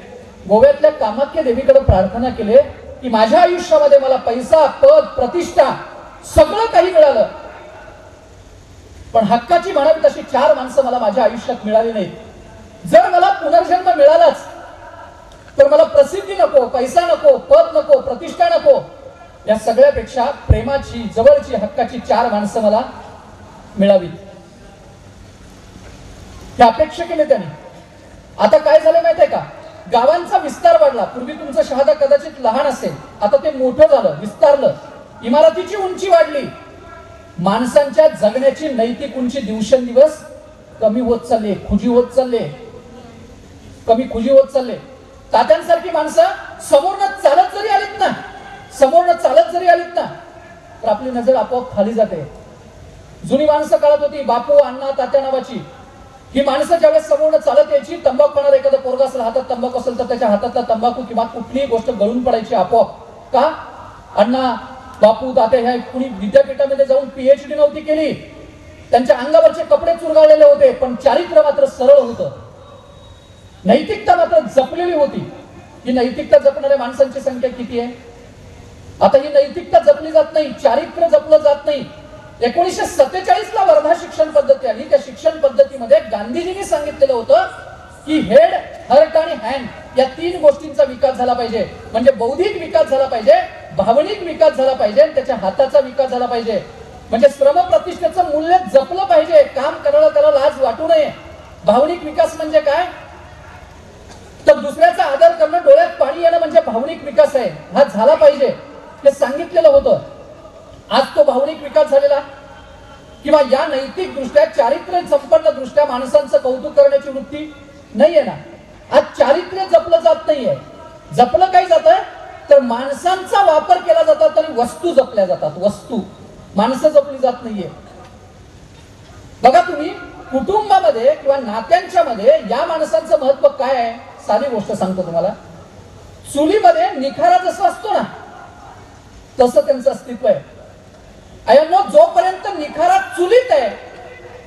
गोव्यातल्या कामाख्या देवीकडे प्रार्थना केली की माझ्या आयुष्यामध्ये मला पैसा, पद, प्रतिष्ठा सगळं काही मिळालं, पण हक्काची म्हणावी तशी 4 माणसं मला माझ्या आयुष्यात मिळाली नाहीत. जर मला पुनर्जन्म मिळालाच तर मला प्रसिद्धी नको, पैसा नको, पद नको, प्रतिष्ठा नको, या सगळ्यापेक्षा प्रेमाची, जवळची, हक्काची 4 माणसं मला मिळावीत, हे अपेक्षा केले त्यांनी. आता काय झालं माहित आहे का, गावांचा विस्तार वाढला. पूर्वी तुमचं शहादा कदाचित लहान असेल, आता ते मोठं झालं, विस्तारलं, इमारतीची उंची वाढली. माणसांच्या जगण्याची नैतिक उंची दिवसेंदिवस कमी होत चालली, खुजी होत चालले. तात्यांसारखी माणसं समोरनं चालत जरी आलीत ना तर आपली नजर आपोआप खाली जाते. जुनी माणसं काळात होती, बापू, अण्णा, तात्या नावाची, ही माणसं ज्यावेळेस समोरनं चालत यायची, तंबाखू खाणारा एखादा पोरगा असेल, हातात तंबाखू असेल तर त्याच्या हातातला तंबाखू किंवा कुठलीही गोष्ट गळून पडायची आपोआप. का, अण्णा, बापू, तात्या ह्या कुणी विद्यापीठामध्ये जाऊन PhD नव्हती केली, त्यांच्या अंगावरचे कपडे चुरगाळलेले होते, पण चारित्र्य मात्र सरळ होतं, नैतिकता मात्र जपलेली होती. ही नैतिकता जपणाऱ्या माणसांची संख्या किती आहे? आता ही नैतिकता जपली जात नाही, चारित्र्य जपलं जात नाही. 1947 ला वर्धा शिक्षण पद्धती आली. त्या शिक्षण पद्धतीमध्ये गांधीजींनी सांगितलेलं होतं की हेड, हर्ट आणि हँड या 3 गोष्टींचा विकास झाला पाहिजे. म्हणजे बौद्धिक विकास झाला पाहिजे, भावनिक विकास झाला पाहिजे, त्याच्या हाताचा विकास झाला पाहिजे. म्हणजे श्रम प्रतिष्ठेचं मूल्य जपलं पाहिजे, काम करायला त्याला लाज वाटू नये. भावनिक विकास म्हणजे काय, तर दुसऱ्याचा आदर करणं, डोळ्यात पाणी येणं म्हणजे भावनिक विकास आहे, हा झाला पाहिजे, हे सांगितलेलं होतं. आज तो भावनिक विकास झालेला किंवा या नैतिक दृष्ट्या, चारित्र्य संपन्न दृष्ट्या माणसांचं कौतुक करण्याची वृत्ती नाहीये ना. आज चारित्र्य जपलं जात नाहीये. जपलं काय जात तर माणसांचा वापर केला जातात तरी वस्तू जपल्या जातात. वस्तू, माणसं जपली जात नाहीये. बघा तुम्ही कुटुंबामध्ये किंवा नात्यांच्या मध्ये या माणसांचं महत्व काय आहे. साधी गोष्ट सांगतो तुम्हाला, चुलीमध्ये निखारा जसा असतो ना तसं त्यांचं अस्तित्व आहे. अय्यांनो, जोपर्यंत निखारा चुलीत आहे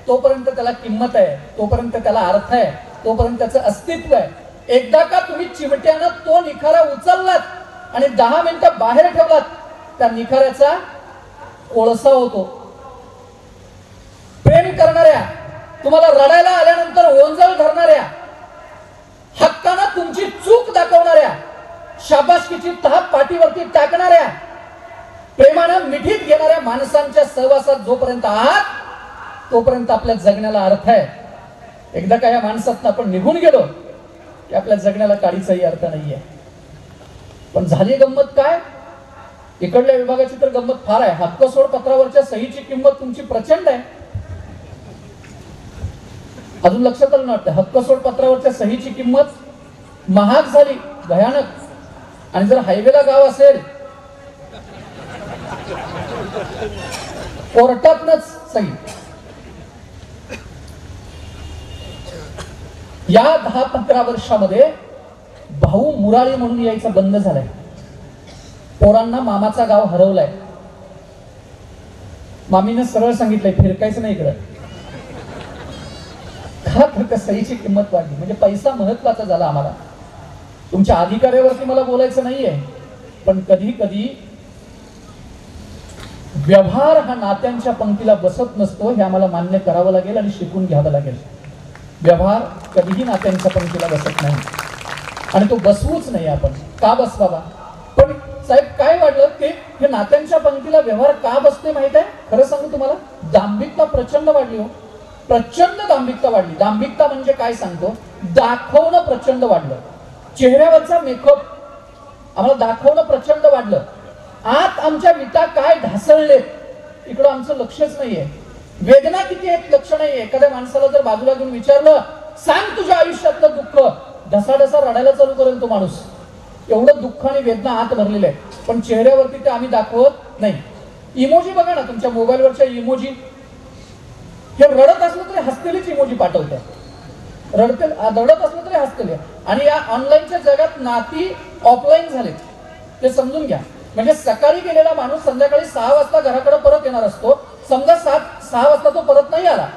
तोपर्यंत त्याला किंमत आहे, तोपर्यंत त्याला अर्थ आहे, तोपर्यंत त्याचं अस्तित्व आहे. एकदा का तुम्ही चिमट्यानं तो निखारा उचललात आणि 10 मिनिटं बाहेर ठेवलात, त्या निखाऱ्याचा कोळसा होतो. प्रेम करणाऱ्या, तुम्हाला रडायला आल्यानंतर ओंजळ धरणाऱ्या, हक्कानं तुमची चूक दाखवणाऱ्या, शाबासकीची थाप पाठीवरती टाकणाऱ्या, प्रेमानं मिठीत घेणाऱ्या माणसांच्या सहवासात जोपर्यंत आहात तोपर्यंत आपल्या जगण्याला अर्थ आहे. एकदा का या माणसातून आपण निघून गेलो की आपल्या जगण्याला काहीचाही अर्थ नाहीये. पण झाली गंमत काय, इकडल्या विभागाची तर गंमत फार आहे. हक्कसोड पत्रावरच्या सहीची किंमत तुमची प्रचंड आहे. अजून लक्षात आलं ना वाटतं, हक्कसोड पत्रावरच्या सहीची किंमत महाग झाली, भयानक. आणि जर हायवेला गाव असेल, कोर्टातनच सही. या 10-15 वर्षामध्ये भाऊ मुराळी म्हणून यायचं बंद झालंय. पोरांना मामाचा गाव हरवलाय. मामीनं सरळ सांगितलंय फिरकायचं नाही इकडं. का तर त्या सहीची किंमत वाढली. म्हणजे पैसा महत्वाचा झाला आम्हाला. तुमच्या अधिकाऱ्यावरती मला बोलायचं नाहीये, पण कधी कधी व्यवहार हा नात्यांच्या पंक्तीला बसत नसतो, हे आम्हाला मान्य करावं लागेल आणि शिकून घ्यावं लागेल. व्यवहार कधीही नात्यांच्या पंक्तीला बसत नाही आणि तो बसवूच नाही आपण. का बसवावा? पण साहेब काय वाढलं ते, हे नात्यांच्या पंक्तीला व्यवहार का बसते माहित आहे? खरं सांगू तुम्हाला, दांभिकता प्रचंड वाढली हो. प्रचंड दांभिकता वाढली. दांभिकता म्हणजे काय सांगतो, दाखवणं प्रचंड वाढलं. चेहऱ्यावरचा मेकअप आम्हाला दाखवणं प्रचंड वाढलं. आत आमच्या विटा काय ढासळले इकडं आमचं लक्षच नाहीये. वेदना किती आहेत लक्ष नाहीये. एखाद्या माणसाला जर बाजूला घेऊन विचारलं, सांग तुझ्या आयुष्यातलं दुःख, ढसाढसा रडायला चालू करेल तो माणूस. एवढं दुःख आणि वेदना आत भरलेले आहे, पण चेहऱ्यावरती ते आम्ही दाखवत नाही. इमोजी बघा ना, तुमच्या मोबाईलवरच्या इमोजी, हे रडत असलं तरी हसतेलीच इमोजी पाठवतात. रडत असलं तरी हसतेली. आणि या ऑनलाईनच्या जगात नाती ऑफलाईन झाले, ते समजून घ्या. म्हणजे सकाळी गेलेला माणूस संध्याकाळी 6 वाजता घराकडे परत येणार असतो. समजा 6 वाजता तो परत नाही आला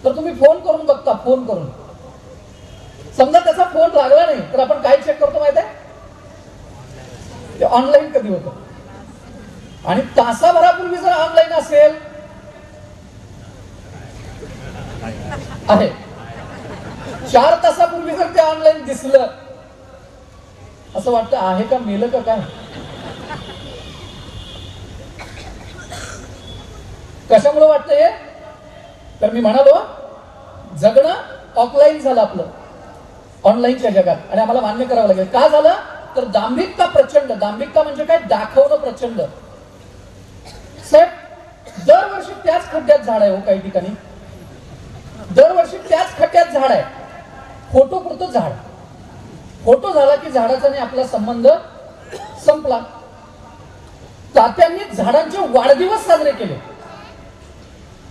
तर तुम्ही फोन करून बघता. फोन करून समजा त्याचा फोन लागला नाही तर आपण काय चेक करतो माहित आहे? ते ऑनलाईन कधी होतं. आणि तासाभरापूर्वी जर ऑनलाईन असेल आहे, 4 तासापूर्वी जर ते ऑनलाईन दिसलं, असं वाटतं आहे का मेलं का काय. कशामुळे वाटतं हे? तर मी म्हणालो, जगणं ऑफलाईन झालं आपलं ऑनलाईनच्या जगात, आणि आम्हाला मान्य करावं लागेल. का झालं तर दांभिकता प्रचंड. दांभिकता म्हणजे काय? दाखवणं प्रचंड. साहेब दरवर्षी त्याच खड्ड्यात झाड आहे हो. काही ठिकाणी दरवर्षी त्याच खड्ड्यात झाड आहे. फोटो पुरतं झाड. फोटो झाला की झाडाचा नाही आपला संबंध संपला. तात्यांनी झाडांचे वाढदिवस साजरे केले.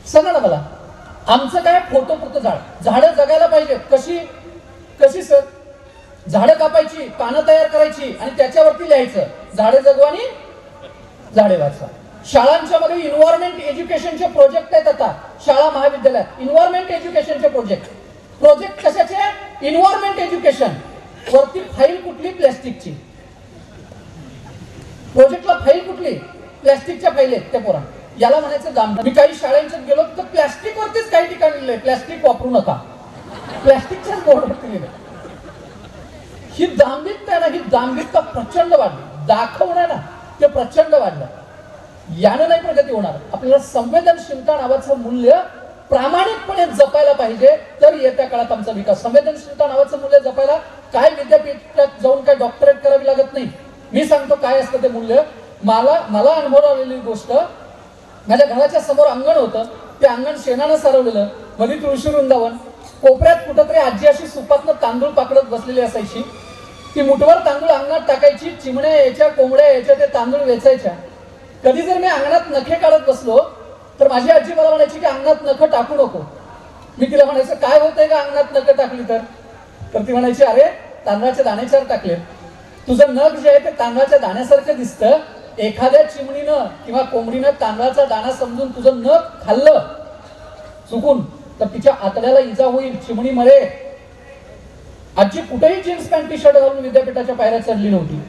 सांगा ना मला, आमचं काय? फोटो पुरतं झाड. झाडं जगायला पाहिजे. कशी कशी सर? झाडं कापायची, पानं तयार करायची आणि त्याच्यावरती लिहायचं, झाडे जगवा आणि झाडे वाचवा. शाळांच्या मध्ये इन्व्हायरमेंट एज्युकेशनचे प्रोजेक्ट आहेत आता शाळा महाविद्यालयात. इन्व्हायरमेंट एज्युकेशनचे प्रोजेक्ट कशाचे? Environment education. वरती फाईल कुठली? प्लॅस्टिकची. प्रोजेक्टला फाईल कुठली? प्लॅस्टिकच्या फाईल आहेत त्या पोरा. याला म्हणायचं दाम. मी काही शाळांच्यात गेलो तर प्लॅस्टिक वरतीच काही ठिकाणी लिहिलंय, प्लॅस्टिक वापरू नका. प्लॅस्टिकच्याच बोर्डवरती लिहिलंय. ही दांभिकता ना, ही दांभिकता प्रचंड वाढली. दाखवणं ना ते प्रचंड वाढलं. यानं नाही प्रगती होणार. आपल्याला संवेदनशीलता नावाचं मूल्य प्रामाणिकपणे जपायला पाहिजे, तर येत्या काळात आमचा विकास. संवेदनशीलता नावाचं मूल्य जपायला काय विद्यापीठात जाऊन काय डॉक्टरेट करावी लागत नाही. मी सांगतो काय असतं ते मूल्य. मला अनुभव आलेली गोष्ट, माझ्या घराच्या समोर अंगण होतं. ते अंगण शेणानं सारवलेलं, मध्ये तुळशी वृंदावन, कोपऱ्यात कुठंतरी आजी अशी सुपातनं तांदूळ पाकडत बसलेली असायची. ती मुठभर तांदूळ अंगणात टाकायची, चिमण्या यायच्या, कोंबड्या यायच्या, ते तांदूळ वेचायच्या. कधी जर मी अंगणात नखे काढत बसलो तर माझी आजी मला म्हणायची की अंगणात नखं टाकू नको. मी तिला म्हणायचं काय होतंय का अंगणात नखं टाकली तर ती म्हणायची अरे तांदळाचे दाणे 4 टाकले, तुझं नख जे आहे ते तांदळाच्या दाण्यासारखं दिसतं. एखाद्या चिमणीनं किंवा कोंबडीनं तांदळाचा दाणा समजून तुझं नख खाल्लं चुकून तर तिच्या आतड्याला इजा होईल, चिमणी मरे. आजी कुठेही जीन्स पॅन्ट टी शर्ट घालून विद्यापीठाच्या पायऱ्या चढली नव्हती,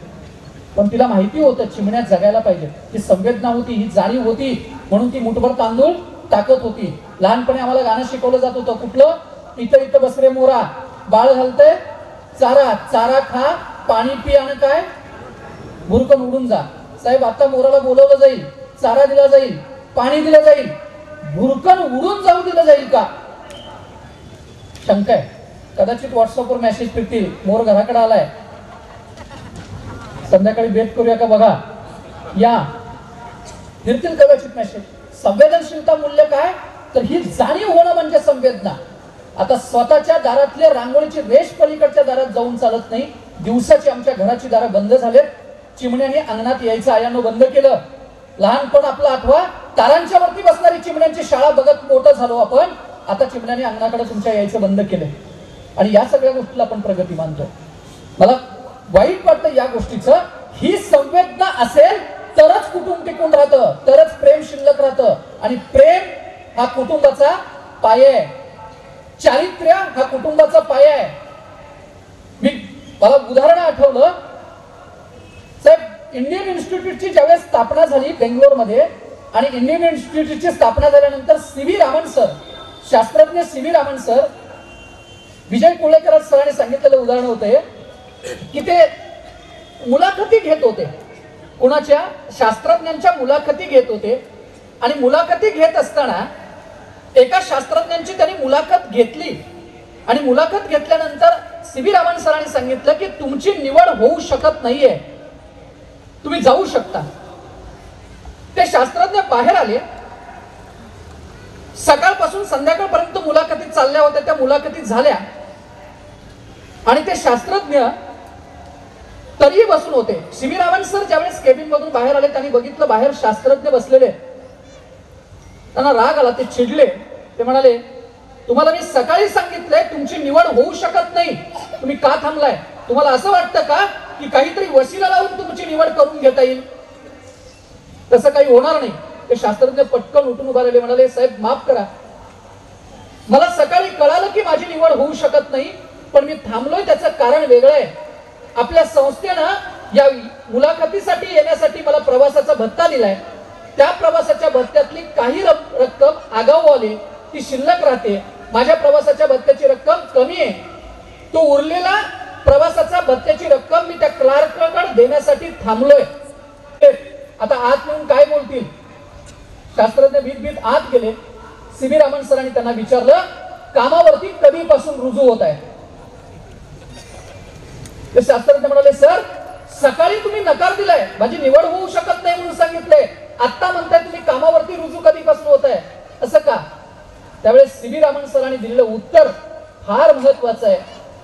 पण तिला माहिती होतं चिमण्या जगायला पाहिजे. ही संवेदना होती, ही जाणीव होती, म्हणून ती मुठभर तांदूळ टाकत होती. लहानपणी आम्हाला गाणं शिकवलं जात होतं. कुठलं? इथं इथं बस रे मोरा, बाळ घालतंय चारा, चारा खा, पाणी पी आणि काय भुरकन उडून जा. साहेब आता मोराला बोलवलं जाईल, चारा दिला जाईल, पाणी दिलं जाईल, भुरकन उडून जाऊ दिलं जाईल का? शंका आहे. कदाचित व्हॉट्सअपवर मेसेज फिरतील, मोर घराकडे आलाय. संध्याकाळी बेत करूया का बघा, या फिरतील कदाचित मेसेज. संवेदनशीलता मूल्य काय, तर ही जाणीव होणं म्हणजे संवेदना. आता स्वतःच्या दारातल्या रांगोळीची रेष पलीकडच्या दारात जाऊन चालत नाही. दिवसाची आमच्या घराची दारं बंद झालेत, चिमण्याने अंगणात यायचं आयानं बंद केलं. लहानपण आपलं आठवा, तारांच्या वरती बसणारी चिमण्यांची शाळा बघत मोठं झालो आपण. आता चिमण्याने अंगणाकडे तुमच्या यायचं बंद केलंय आणि या सगळ्या गोष्टीला आपण प्रगती मानतोय. मला वाईट वाटतं या गोष्टीचं. ही संवेदना असेल तरच कुटुंब टिकून राहतं, तरच प्रेम शिल्लक राहतं. आणि प्रेम हा कुटुंबाचा पाया आहे, चारित्र्य हा कुटुंबाचा पाया आहे. मला उदाहरण आठवलं साहेब, इंडियन इन्स्टिट्यूटची ज्यावेळेस स्थापना झाली बेंगलोरमध्ये, आणि इंडियन इन्स्टिट्यूटची स्थापना झाल्यानंतर सी.व्ही. रामन सर, शास्त्रज्ञ सी.व्ही. रामन सर, विजय कुळेकर सरांनी सांगितलेलं उदाहरण होते की ते मुलाखती घेत होते. कुणाच्या? शास्त्रज्ञांच्या मुलाखती घेत होते. आणि मुलाखती घेत असताना एका शास्त्रज्ञांची त्यांनी मुलाखत घेतली आणि मुलाखत घेतल्यानंतर सी.व्ही. रामन सरांनी सांगितलं की तुमची निवड होऊ शकत नाहीये, तुम्ही जाऊ शकता. ते शास्त्रज्ञ बाहेर आले. सकाळपासून संध्याकाळपर्यंत मुलाखती चालल्या होत्या, त्या मुलाखती झाल्या आणि ते शास्त्रज्ञ तरीही बसून होते. सी.व्ही. रामन सर ज्यावेळेस केबिन मधून बाहेर आले, त्यांनी बघितलं बाहेर शास्त्रज्ञ बसलेले. त्यांना राग आला, ते चिडले. ते म्हणाले, तुम्हाला मी सकाळी सांगितलंय तुमची निवड होऊ शकत नाही, तुम्ही का थांबलाय? तुम्हाला असं वाटतं का की काहीतरी वशिला लावून तुमची निवड करून घेता येईल? तसं काही होणार नाही. ते शास्त्रज्ञ पटकन उठून उभा राहिले, म्हणाले, साहेब माफ करा, मला सकाळी कळालं की माझी निवड होऊ शकत नाही, पण मी थांबलोय त्याचं कारण वेगळं आहे. आपल्या संस्थेनं या मुलाखतीसाठी येण्यासाठी मला प्रवासाचा भत्ता दिलाय. त्या प्रवासाच्या भत्त्यातली काही रक्कम आगाऊ आली, ती शिल्लक राहते. माझ्या प्रवासाच्या भत्त्याची रक्कम कमी आहे. तो उरलेला प्रवासाचा भत्त्याची रक्कम मी त्या क्लार्ककडे देण्यासाठी थांबलोय. आता आत येऊन काय बोलतील? शास्त्रज्ञ भीत आत गेले. सी.व्ही. रामन सरांनी त्यांना विचारलं, कामावरती कधीपासून रुजू होत आहे? ते शास्त्रज्ञ म्हणाले, सर सकाळी तुम्ही नकार दिलाय, माझी निवड होऊ शकत नाही म्हणून सांगितलंय, आता म्हणताय तुम्ही कामावरती रुजू कधीपासून होत आहे, असं का? त्यावेळेस सी.व्ही. रामन सरांनी दिलेलं उत्तर फार महत्वाचं आहे.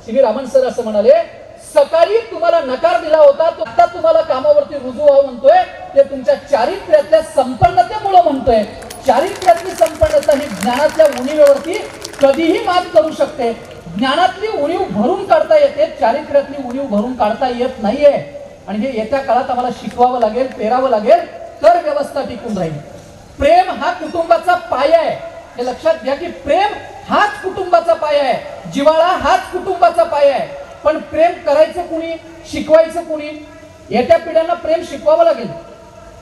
सी.व्ही. रामन सर असं म्हणाले, सकाळी तुम्हाला नकार दिला होता, तो आता तुम्हाला कामावरती रुजू व्हावं म्हणतोय, ते तुमच्या चारित्र्यातल्या संपन्नतेमुळे म्हणतोय. चारित्र्यातली संपन्नता ही ज्ञानातल्या उणीवेवरती कधीही मात करू शकते. ज्ञानातली उणीव भरून काढता येते, चारित्र्यातली उणीव भरून काढता येत नाहीये. आणि हे येत्या काळात आम्हाला शिकवावं लागेल, पेरावं लागेल, तर व्यवस्था टिकून राहील. प्रेम हा कुटुंबाचा पाया आहे, हे लक्षात घ्या की प्रेम हाच कुटुंबाचा पाया आहे, जिव्हाळा हाच कुटुंबाचा पाया आहे. पण प्रेम करायचं कुणी, शिकवायचं कुणी? येत्या पिढ्यांना प्रेम शिकवावं लागेल,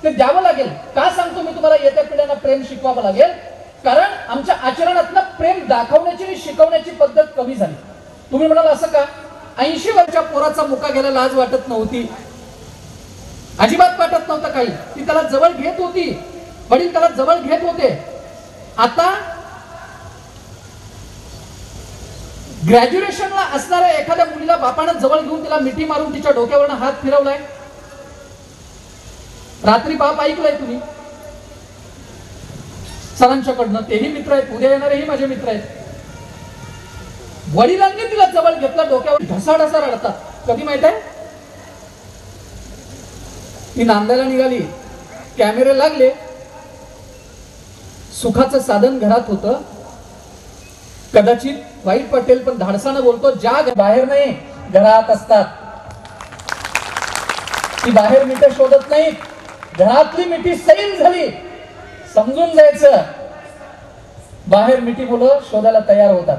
ते द्यावं लागेल. का सांगतो मी तुम्हाला येत्या पिढ्यांना प्रेम शिकवावं लागेल? कारण आमच्या आचरणातनं प्रेम दाखवण्याची आणि शिकवण्याची पद्धत कमी झाली. तुम्ही म्हणाल असं का? 80 वर्षाच्या पोराचा मुका घ्यायला लाज वाटत नव्हती, अजिबात वाटत नव्हतं काही. ती त्याला जवळ घेत होती, वडील त्याला जवळ घेत होते. आता ग्रॅज्युएशनला असणाऱ्या एखाद्या मुलीला बापानं जवळ घेऊन तिला मिठी मारून तिच्या डोक्यावरनं हात फिरवलाय. रात्री बाप ऐकलंय तुम्ही सरांच्याकडनं, तेही मित्र आहेत, उद्या येणारेही माझे मित्र आहेत. वडिलांनी तिला जवळ घेतलं, डोक्यावर ढसाढसा रडतात. कधी माहित आहे? ती नांदायला निघाली, कॅमेरे लागले, सुखाचं साधन घरात होतं. कदाचित वाईट पटेल पण धाडसानं बोलतो, ज्या बाहेर नाही घरात असतात. ती बाहेर मिठी शोधत नाही, घरातली मिठी सैल झाली समजून जायचं. बाहेर मिठी मुलं शोधायला तयार होतात.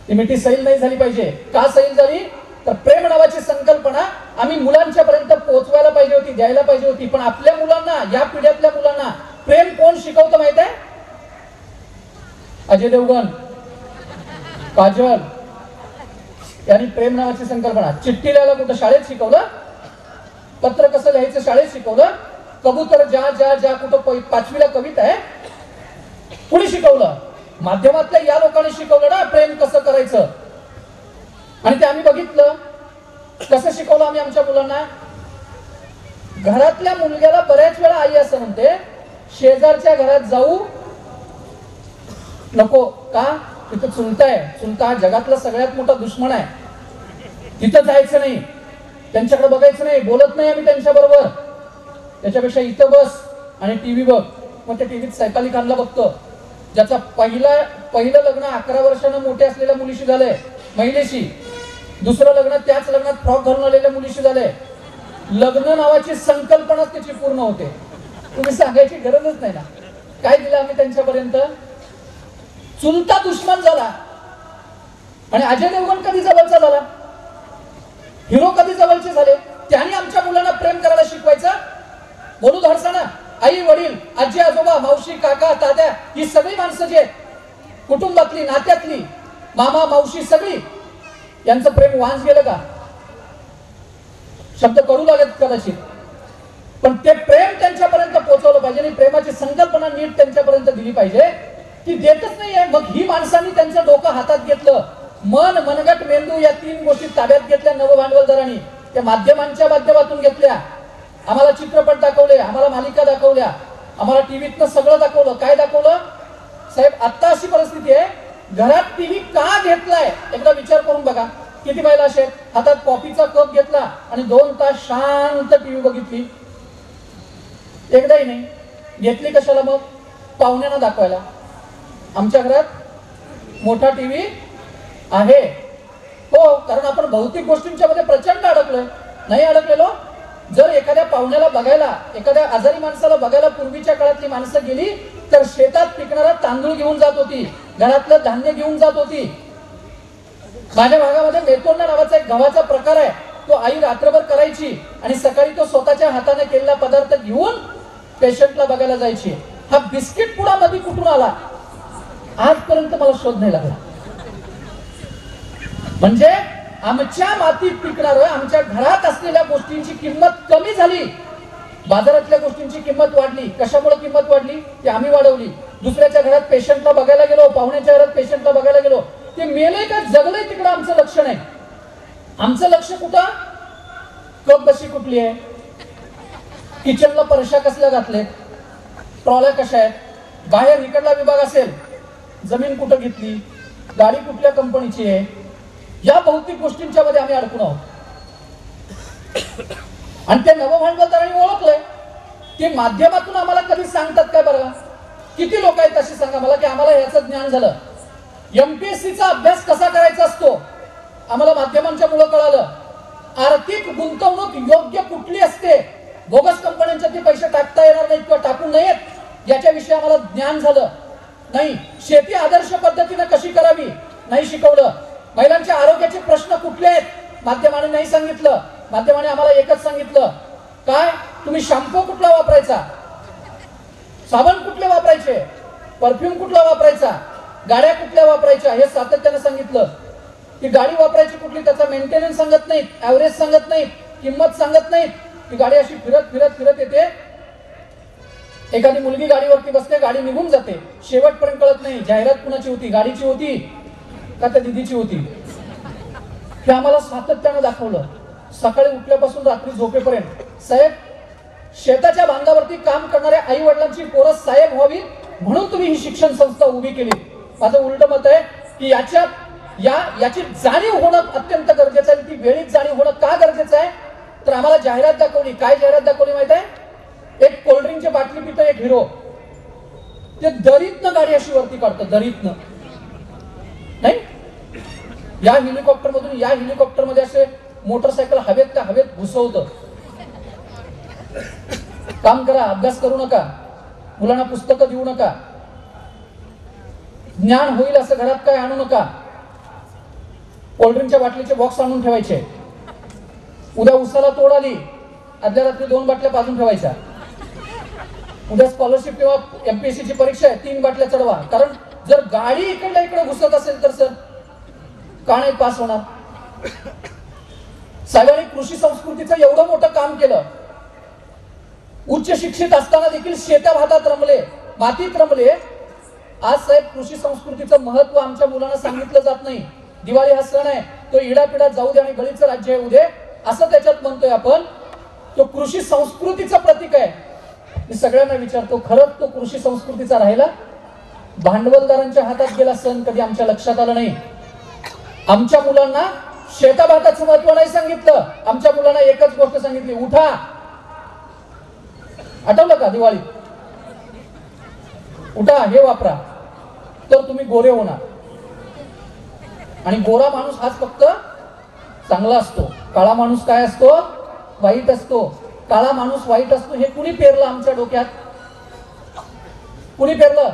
ती मिठी सैल नाही झाली पाहिजे. का सैल झाली? तर प्रेम नावाची संकल्पना आम्ही मुलांच्या पर्यंत पोहोचवायला पाहिजे होती, द्यायला पाहिजे होती. पण आपल्या मुलांना, या पिढ्यातल्या मुलांना प्रेम कोण शिकवतं माहित आहे? अजय देवगण, काजल यांनी प्रेम नावाची संकल्पना. चिठ्ठी लिहायला कुठं शाळेत शिकवलं? पत्र कसं लिहायचं शाळेत शिकवलं? कबूतर जा जा जा कुठं 5वीला कविता आहे? कुणी शिकवलं? माध्यमातल्या या लोकांनी शिकवलं ना प्रेम कसं करायचं. आणि ते आम्ही बघितलं कसं शिकवलं आम्ही आमच्या मुलांना. घरातल्या मुलग्याला बऱ्याच वेळा आई असं म्हणते, शेजारच्या घरात जाऊ नको का, तिथं चुलता आहे, चुलता हा जगातला सगळ्यात मोठा दुश्मन आहे, तिथं जायचं नाही, त्यांच्याकडे बघायचं नाही, बोलत नाही आम्ही त्यांच्या बरोबर, त्याच्यापेक्षा इथं बस आणि टीव्ही बघ. मग त्या टीव्हीत सैफ अली खानला बघतो, ज्याचा पहिलं लग्न 11 वर्षानं मोठे असलेल्या मुलीशी झालंय, महिलेशी. दुसरं लग्न त्याच लग्नात फ्रॉक घालून आलेल्या मुलीशी झालंय. लग्न नावाची संकल्पनाच त्याची पूर्ण होते. तुम्ही सांगायची गरजच नाही ना. काय दिलं आम्ही त्यांच्यापर्यंत? चुलता दुश्मन झाला. आणि अजय देवगण कधी जवळचा झाला? हिरो कधी जवळचे झाले? त्यांनी आमच्या मुलांना प्रेम करायला शिकवायचं. बोलू धाडसा ना. आई वडील, आजी आजोबा, मावशी, काका, तात्या, ही सगळी माणसं जी आहेत, कुटुंबातली, नात्यातली, मामा मावशी, सगळी, यांचं प्रेम वांस गेलं का? शब्द करू लागत कदाचित, पण ते प्रेम त्यांच्यापर्यंत पोहोचवलं पाहिजे आणि प्रेमाची संकल्पना नीट त्यांच्यापर्यंत दिली पाहिजे. ती देतच नाहीये. मग ही माणसांनी त्यांचं डोकं हातात घेतलं. मन, मनगट, मेंदू या 3 गोष्टी ताब्यात घेतल्या नवभांडवलदारांनी. त्या माध्यमांच्या माध्यमातून घेतल्या. आम्हाला चित्रपट दाखवले, आम्हाला मालिका दाखवल्या, आम्हाला टीव्हीतनं सगळं दाखवलं. काय दाखवलं साहेब? आता अशी परिस्थिती आहे, घरात टीव्ही का घेतलाय एकदा विचार करून बघा. किती महिला असे हातात कॉफीचा कप घेतला आणि 2 तास शांत टीव्ही बघितली? एकदाही नाही. घेतली कशाला मग? पाहुण्यांना दाखवायला. आमच्या घरात मोठा टीव्ही आहे. हो, कारण आपण भौतिक गोष्टींच्या मध्ये प्रचंड अडकलोय. नाही अडकलेलो? जर एखाद्या पाहुण्याला बघायला, एखाद्या आजारी माणसाला बघायला पूर्वीच्या काळातली माणसं गेली तर शेतात पिकणारा तांदूळ घेऊन जात होती, घरातलं धान्य घेऊन जात होती. माझ्या भागामध्ये मेतोंडा नावाचा एक गव्हाचा प्रकार आहे. तो आई रात्रभर करायची आणि सकाळी तो स्वतःच्या हाताने केलेला पदार्थ घेऊन पेशंटला बघायला जायची. हा बिस्किट पुडा मध्ये कुठून आला आजपर्यंत मला शोध नाही लागला. म्हणजे आमच्या मातीत पिकणारं, आमच्या घरात असलेल्या गोष्टींची किंमत कमी झाली, बाजारातल्या गोष्टींची किंमत वाढली. कशामुळे किंमत वाढली? ती आम्ही वाढवली. दुसऱ्याच्या घरात पेशंटला बघायला गेलो, पाहुण्याच्या घरात पेशंटला बघायला गेलो, ते मेले का जगले तिकडं आमचं लक्ष नाही. आमचं लक्ष कुठं? कप बशी कुठली आहे, किचनला परशा कसल्या घातलेत, ट्रॉल्या कशा आहेत, बाहेर इकडला विभाग असेल, जमीन कुठं घेतली, गाडी कुठल्या कंपनीची आहे, या भौतिक गोष्टींच्या मध्ये आम्ही अडकून आहोत. आणि ते नवभांडवलदारांनी ओळखलंय. ते माध्यमातून आम्हाला कधी सांगतात काय बरं? किती लोक आहेत अशी सांगा मला की आम्हाला याचं ज्ञान झालं. एमपीएससीचा अभ्यास कसा करायचा असतो आम्हाला माध्यमांच्या मुळे कळालं. आर्थिक गुंतवणूक योग्य कुठली असते, बोगस कंपन्यांच्या ते पैसे टाकता येणार नाहीत किंवा टाकू नयेत याच्याविषयी आम्हाला ज्ञान झालं नाही. शेती आदर्श पद्धतीने कशी करावी नाही शिकवलं. महिलांच्या आरोग्याचे प्रश्न कुठले आहेत माध्यमाने नाही सांगितलं. माध्यमाने आम्हाला एकच सांगितलं, काय तुम्ही शॅम्पू कुठला वापरायचा, साबण कुठले वापरायचे, परफ्यूम कुठला वापरायचा, गाड्या कुठल्या वापरायच्या हे सातत्याने सांगितलं. ती गाडी वापरायची कुठली त्याचा मेंटेनन्स सांगत नाहीत, ऍव्हरेज सांगत नाहीत, किंमत सांगत नाहीत. ती गाडी अशी फिरत फिरत फिरत येते. एखादी मुलगी गाडीवरती बसते, गाडी निघून जाते, शेवटपर्यंत कळत नाही जाहिरात कुणाची होती, गाडीची होती का त्या दिदीची होती. हे आम्हाला सातत्यानं दाखवलं. सकाळी उठल्यापासून रात्री झोपेपर्यंत. साहेब, शेताच्या बांधावरती काम करणाऱ्या आई वडिलांची पोरं साहेब व्हावी म्हणून तुम्ही ही शिक्षण संस्था उभी केली. माझं उलट मत आहे की याची जाणीव होणं अत्यंत गरजेचं आहे. ती वेळीच जाणीव होणं का गरजेचं आहे तर आम्हाला जाहिरात दाखवली. काय जाहिरात दाखवली माहित आहे? एक कोल्ड्रिंकची बाटली पितं एक हिरो, ते दरीतनं गाडी अशी वरती काढतं, दरीतनं नाही, या हेलिकॉप्टर मधून या हेलिकॉप्टर मध्ये असे मोटरसायकल हवेत का हवेत घुसवतं. काम करा, अभ्यास करू नका, मुलांना पुस्तकं देऊ नका, ज्ञान होईल असं घरात काय आणू नका. कोल्ड्रिंकच्या बाटलीचे बॉक्स आणून ठेवायचे. उद्या उसाला तोड आली, आदल्या रात्री 2 बाटल्या पाजून ठेवायच्या. उद्या स्कॉलरशिप किंवा एमपीएससी ची परीक्षा आहे, 3 बाटल्या चढवा. कारण जर गाडी इकडल्या इकडे घुसत असेल तर सर का नाही पास होणार? साहेबांनी कृषी संस्कृतीचं एवढं मोठं काम केलं. उच्च शिक्षित असताना देखील शेत्या भातात रमले, मातीत रमले. आज साहेब कृषी संस्कृतीचं महत्व आमच्या मुलांना सांगितलं जात नाही. दिवाळी हा सण आहे, तो इडापिडा जाऊ दे आणि गळीचं राज्य येऊ दे असं त्याच्यात म्हणतोय आपण. तो कृषी संस्कृतीचं प्रतीक आहे. मी सगळ्यांना विचारतो, खरंच तो कृषी संस्कृतीचा राहिला? भांडवलदारांच्या हातात गेला सण, कधी आमच्या लक्षात आलं नाही. आमच्या मुलांना शेताभाताचं महत्व नाही सांगितलं. आमच्या मुलांना एकच गोष्ट सांगितली, उठा. आठवलं का दिवाळीत? उठा, हे वापरा तर तुम्ही गोरे होणार. आणि गोरा माणूस हाच फक्त चांगला असतो, काळा माणूस काय असतो? वाईट असतो. काळा माणूस वाईट असतो हे कुणी पेरलं आमच्या डोक्यात? कुणी पेरलं?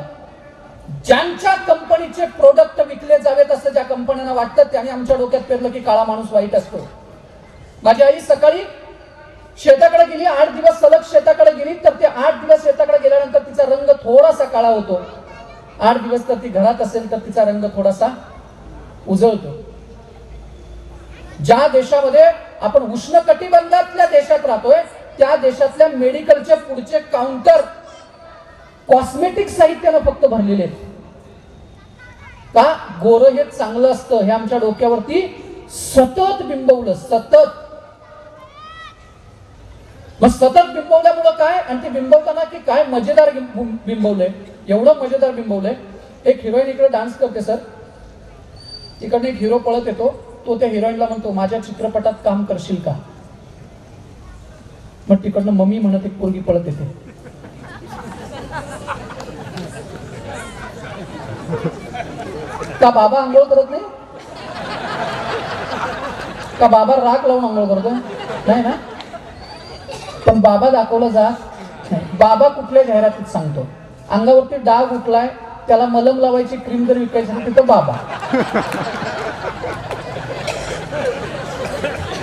ज्यांच्या कंपनीचे प्रोडक्ट विकले जावेत असं ज्या कंपन्यांना वाटतं त्याने आमच्या डोक्यात पेरलं की काळा माणूस वाईट असतो. माझी आई सकाळी शेताकडे गेली, 8 दिवस सलग शेताकडे गेली, तर ते 8 दिवस शेताकडे गेल्यानंतर तिचा रंग थोडासा काळा होतो. 8 दिवस तर ती घरात असेल तर तिचा रंग थोडासा उजळतो. ज्या देशामध्ये आपण उष्णकटिबंधातल्या देशात राहतोय त्या देशातल्या मेडिकलचे पुढचे काउंटर कॉस्मेटिक साहित्यानं फक्त भरलेले आहेत. का? गोरं हे चांगलं असतं हे आमच्या डोक्यावरती सतत बिंबवलं, सतत. मग सतत बिंबवल्यामुळं काय, आणि ते बिंबवताना की काय मजेदार बिंबवलंय, एवढं मजेदार बिंबवलंय. एक हिरोईन इकडे डान्स करते सर, तिकडे एक हिरो पळत येतो, तो त्या हिरोईनला म्हणतो माझ्या चित्रपटात काम करशील का? मग तिकडनं मम्मी म्हणत एक पोरगी पळत येते, का बाबा आंघोळ करत नाही? का बाबा राग लावून आंघोळ करतो? नाही ना. पण बाबा दाखवला जा. बाबा कुठल्या जाहिरातीत सांगतो अंगावरती डाग उठलाय त्याला मलम लावायची क्रीम जर विकायची तिथं बाबा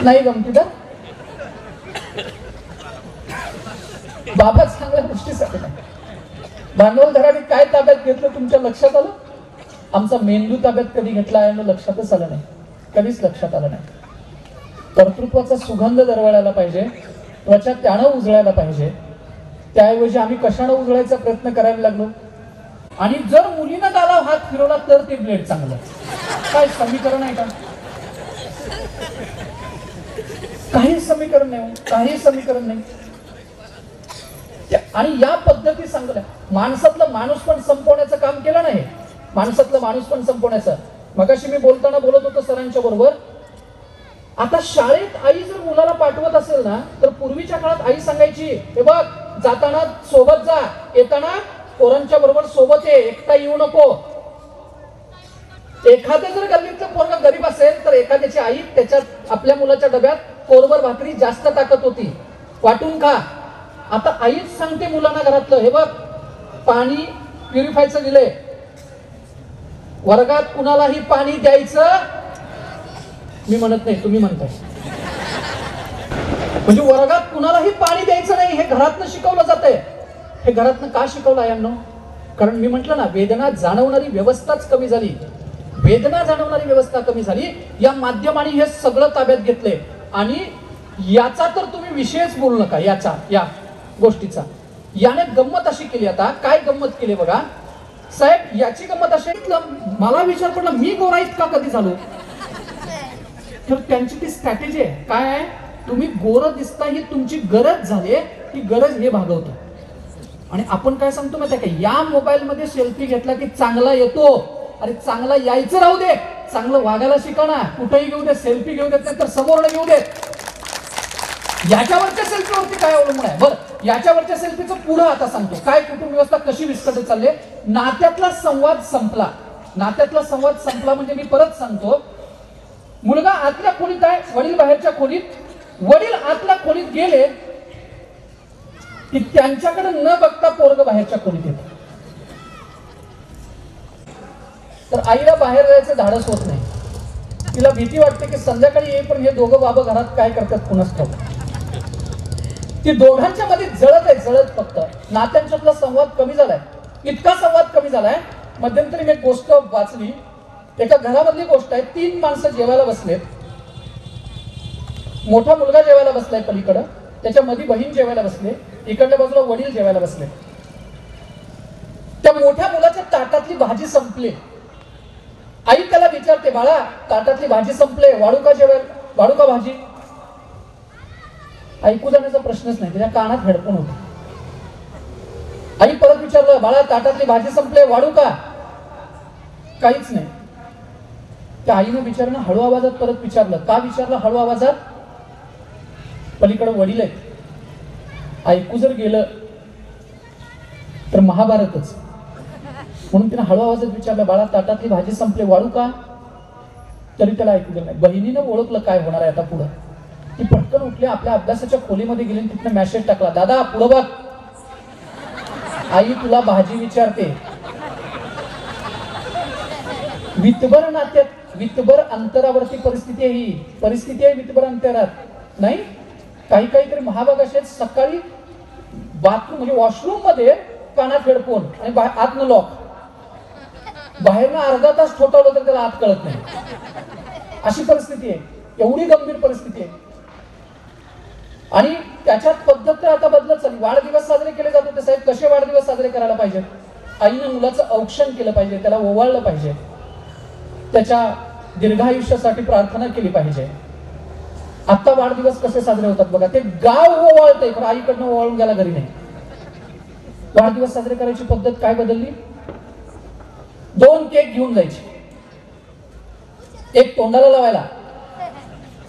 नाही गमती तर बाबा चांगल्या गोष्टीसाठी नाही. भांडवलदारांनी काय ताब्यात घेतलं तुमच्या लक्षात आलं? आमचा मेंदू ताब्यात कधी घेतला आहे लक्षातच आलं नाही, कधीच लक्षात आलं नाही. कर्तृत्वाचा सुगंध दरवळायला पाहिजे, त्वचा त्यानं उजळायला पाहिजे. त्याऐवजी आम्ही कशानं उजळायचा प्रयत्न करायला लागलो. आणि जर मुलीनं गाला हात फिरवला तर ते ब्लेड चांगलं. काय समीकरण आहे का? काही समीकरण नाही, काही समीकरण नाही. आणि या पद्धती सांगल्या माणसातलं माणूस पण संपवण्याचं काम केलं नाही. माणसातलं माणूस पण संपवण्याचं. मगाशी मी बोलताना बोलत होतो सरांच्या बरोबर. आता शाळेत आई जर मुलाला पाठवत असेल ना तर पूर्वीच्या काळात आई सांगायची, हे बघ जाताना सोबत जा, येताना पोरांच्या बरोबर सोबत ये, एकटा येऊ नको. एखादं जर गल्लीतलं पोरगा गरीब असेल तर एखाद्याची आई त्याच्यात आपल्या मुलाच्या डब्यात कोरभर भाकरी जास्त टाकत होती, वाटून खा. आता आईच सांगते मुलांना घरातलं, हे बघ पाणी प्युरिफायचं दिलंय, वर्गात कुणालाही पाणी द्यायचं. मी म्हणत नाही, तुम्ही म्हणताय. म्हणजे वर्गात कुणालाही पाणी द्यायचं नाही हे घरातनं शिकवलं जातंय. हे घरातनं का शिकवलं यांनो? कारण मी म्हटलं ना, वेदना जाणवणारी व्यवस्थाच कमी झाली. वेदना जाणवणारी व्यवस्था कमी झाली. या माध्यमाने हे सगळं ताब्यात घेतलंय. आणि याचा तर तुम्ही विषयच बोलू नका, याचा या गोष्टीचा. याने गंमत अशी केली. आता काय गंमत केली बघा साहेब, याची गंमत अशी, मला विचार पडला मी गोरा इतका कधी झालो. तर त्यांची ती स्ट्रॅटेजी आहे. काय आहे? तुम्ही गोरं दिसता ही तुमची गरज झाली, ती गरज हे भागवतं. आणि आपण काय सांगतो माहिती आहे का, या मोबाईल मध्ये सेल्फी घेतला की चांगला येतो. अरे चांगला यायचं राहू दे, चांगलं वागायला शिका ना. कुठेही घेऊ दे, सेल्फी घेऊ देत नाही तर समोर घेऊ देत. याच्यावरच्या सेल्फीवरती काय अवलंबून आहे? बरं, याच्यावरच्या सेल्फीचं पुढं आता सांगतो काय कुटुंब व्यवस्था कशी विस्कटत चालली. नात्यातला संवाद संपला. नात्यातला संवाद संपला म्हणजे मी परत सांगतो, मुलगा आतल्या खोलीत आहे, वडील बाहेरच्या खोलीत. वडील आतल्या खोलीत गेले की त्यांच्याकडे न बघता पोरग बाहेरच्या खोलीत येत. तर आईला बाहेर जायचं धाडस होत नाही. तिला भीती वाटते की संध्याकाळी येईपर्यंत हे दोघं बाबा घरात काय करतात कुणास ठाऊक. ती दोघांच्या मध्ये जळत आहे, जळत. फक्त नात्यांच्यातला संवाद कमी झालाय. इतका संवाद कमी झालाय. मध्यंतरी मी एक गोष्ट वाचली. एका घरामधली गोष्ट आहे. 3 माणसं जेवायला बसलेत. मोठा मुलगा जेवायला बसलाय पलीकडं, त्याच्या मध्ये बहीण जेवायला बसले, इकडल्या बाजूला वडील जेवायला बसले. त्या मोठ्या मुलाच्या ताटातली भाजी संपली. आई त्याला विचारते, बाळा ताटातली भाजी संपले, वाढू का जेवायला, वाढू का भाजी? ऐकू जाण्याचा प्रश्नच नाही, त्याच्या कानात हेडफोन होते. आई परत विचारलं, बाळा ताटातली भाजी संपले, वाढू का? काहीच नाही. त्या आईनं बिचारानं हळू आवाजात परत विचारलं. का विचारलं हळू आवाजात? पलीकडे वडील आहेत, ऐकू जर गेलं तर महाभारतच. म्हणून तिने हळू आवाजात विचारलं, बाळा ताटातली भाजी संपले, वाढू का? तरी त्याला ऐकू गेलं नाही. बहिणीनं ओळखलं काय होणार आहे आता पुढं. ती पटकन उठली, आपल्या अभ्यासाच्या खोलीमध्ये गेली, तिथनं मेसेज टाकला, दादा पुढं बघ, आई तुला भाजी विचारते. वितभर नात्यात, वितभर अंतरावरती परिस्थिती आहे ही. परिस्थिती आहे वितभर अंतरात नाही. काही काहीतरी महाभाग असे सकाळी बाथरूम म्हणजे वॉशरूम मध्ये कानात हेडफोन आणि आतनं लॉक, बाहेरनं अर्धा तास ठोठावलं तर त्याला आत कळत नाही. अशी परिस्थिती आहे, एवढी गंभीर परिस्थिती आहे. आणि त्याच्यात पद्धत तर आता बदलत चालली. वाढदिवस साजरे केले जात होते साहेब, कसे वाढदिवस साजरे करायला पाहिजेत? आईनं मुलाचं औक्षण केलं पाहिजे, त्याला ओवाळलं पाहिजे, त्याच्या दीर्घायुष्यासाठी प्रार्थना केली पाहिजे. आता वाढदिवस कसे साजरे होतात बघा, ते गाव ओवाळतंय पण आईकडनं ओवाळून गेला घरी नाही. वाढदिवस साजरे करायची पद्धत काय बदलली? 2 केक घेऊन जायचे, एक तोंडाला लावायला,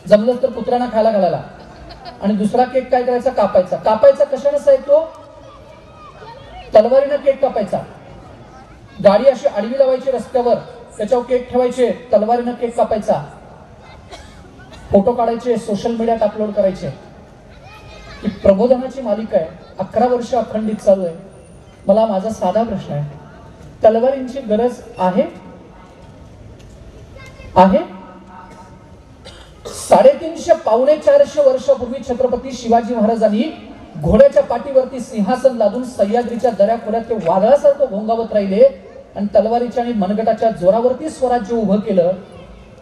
जमलं तर कुत्र्यांना खायला घालायला, आणि दुसरा केक काय करायचा? कापायचा. कापायचा कशानं साहेब? तो तलवारीनं केक कापायचा. गाडी अशी आडवी लावायची रस्त्यावर, त्याच्यावर केक ठेवायचे, तलवारीनं केक कापायचा, फोटो काढायचे, सोशल मीडियात अपलोड करायचे. ही प्रबोधनाची मालिका आहे, 11 वर्ष अखंडित चालू आहे. मला माझा साधा प्रश्न आहे, तलवारींची गरज आहे? आहे? 350 पावणे 400 वर्षापूर्वी छत्रपती शिवाजी महाराजांनी घोड्याच्या पाठीवरती सिंहासन लादून सह्याद्रीच्या दऱ्याखोऱ्यात ते वादळासारखं घोंगावत राहिले आणि तलवारीच्या आणि मनगटाच्या जोरावरती स्वराज्य उभं केलं.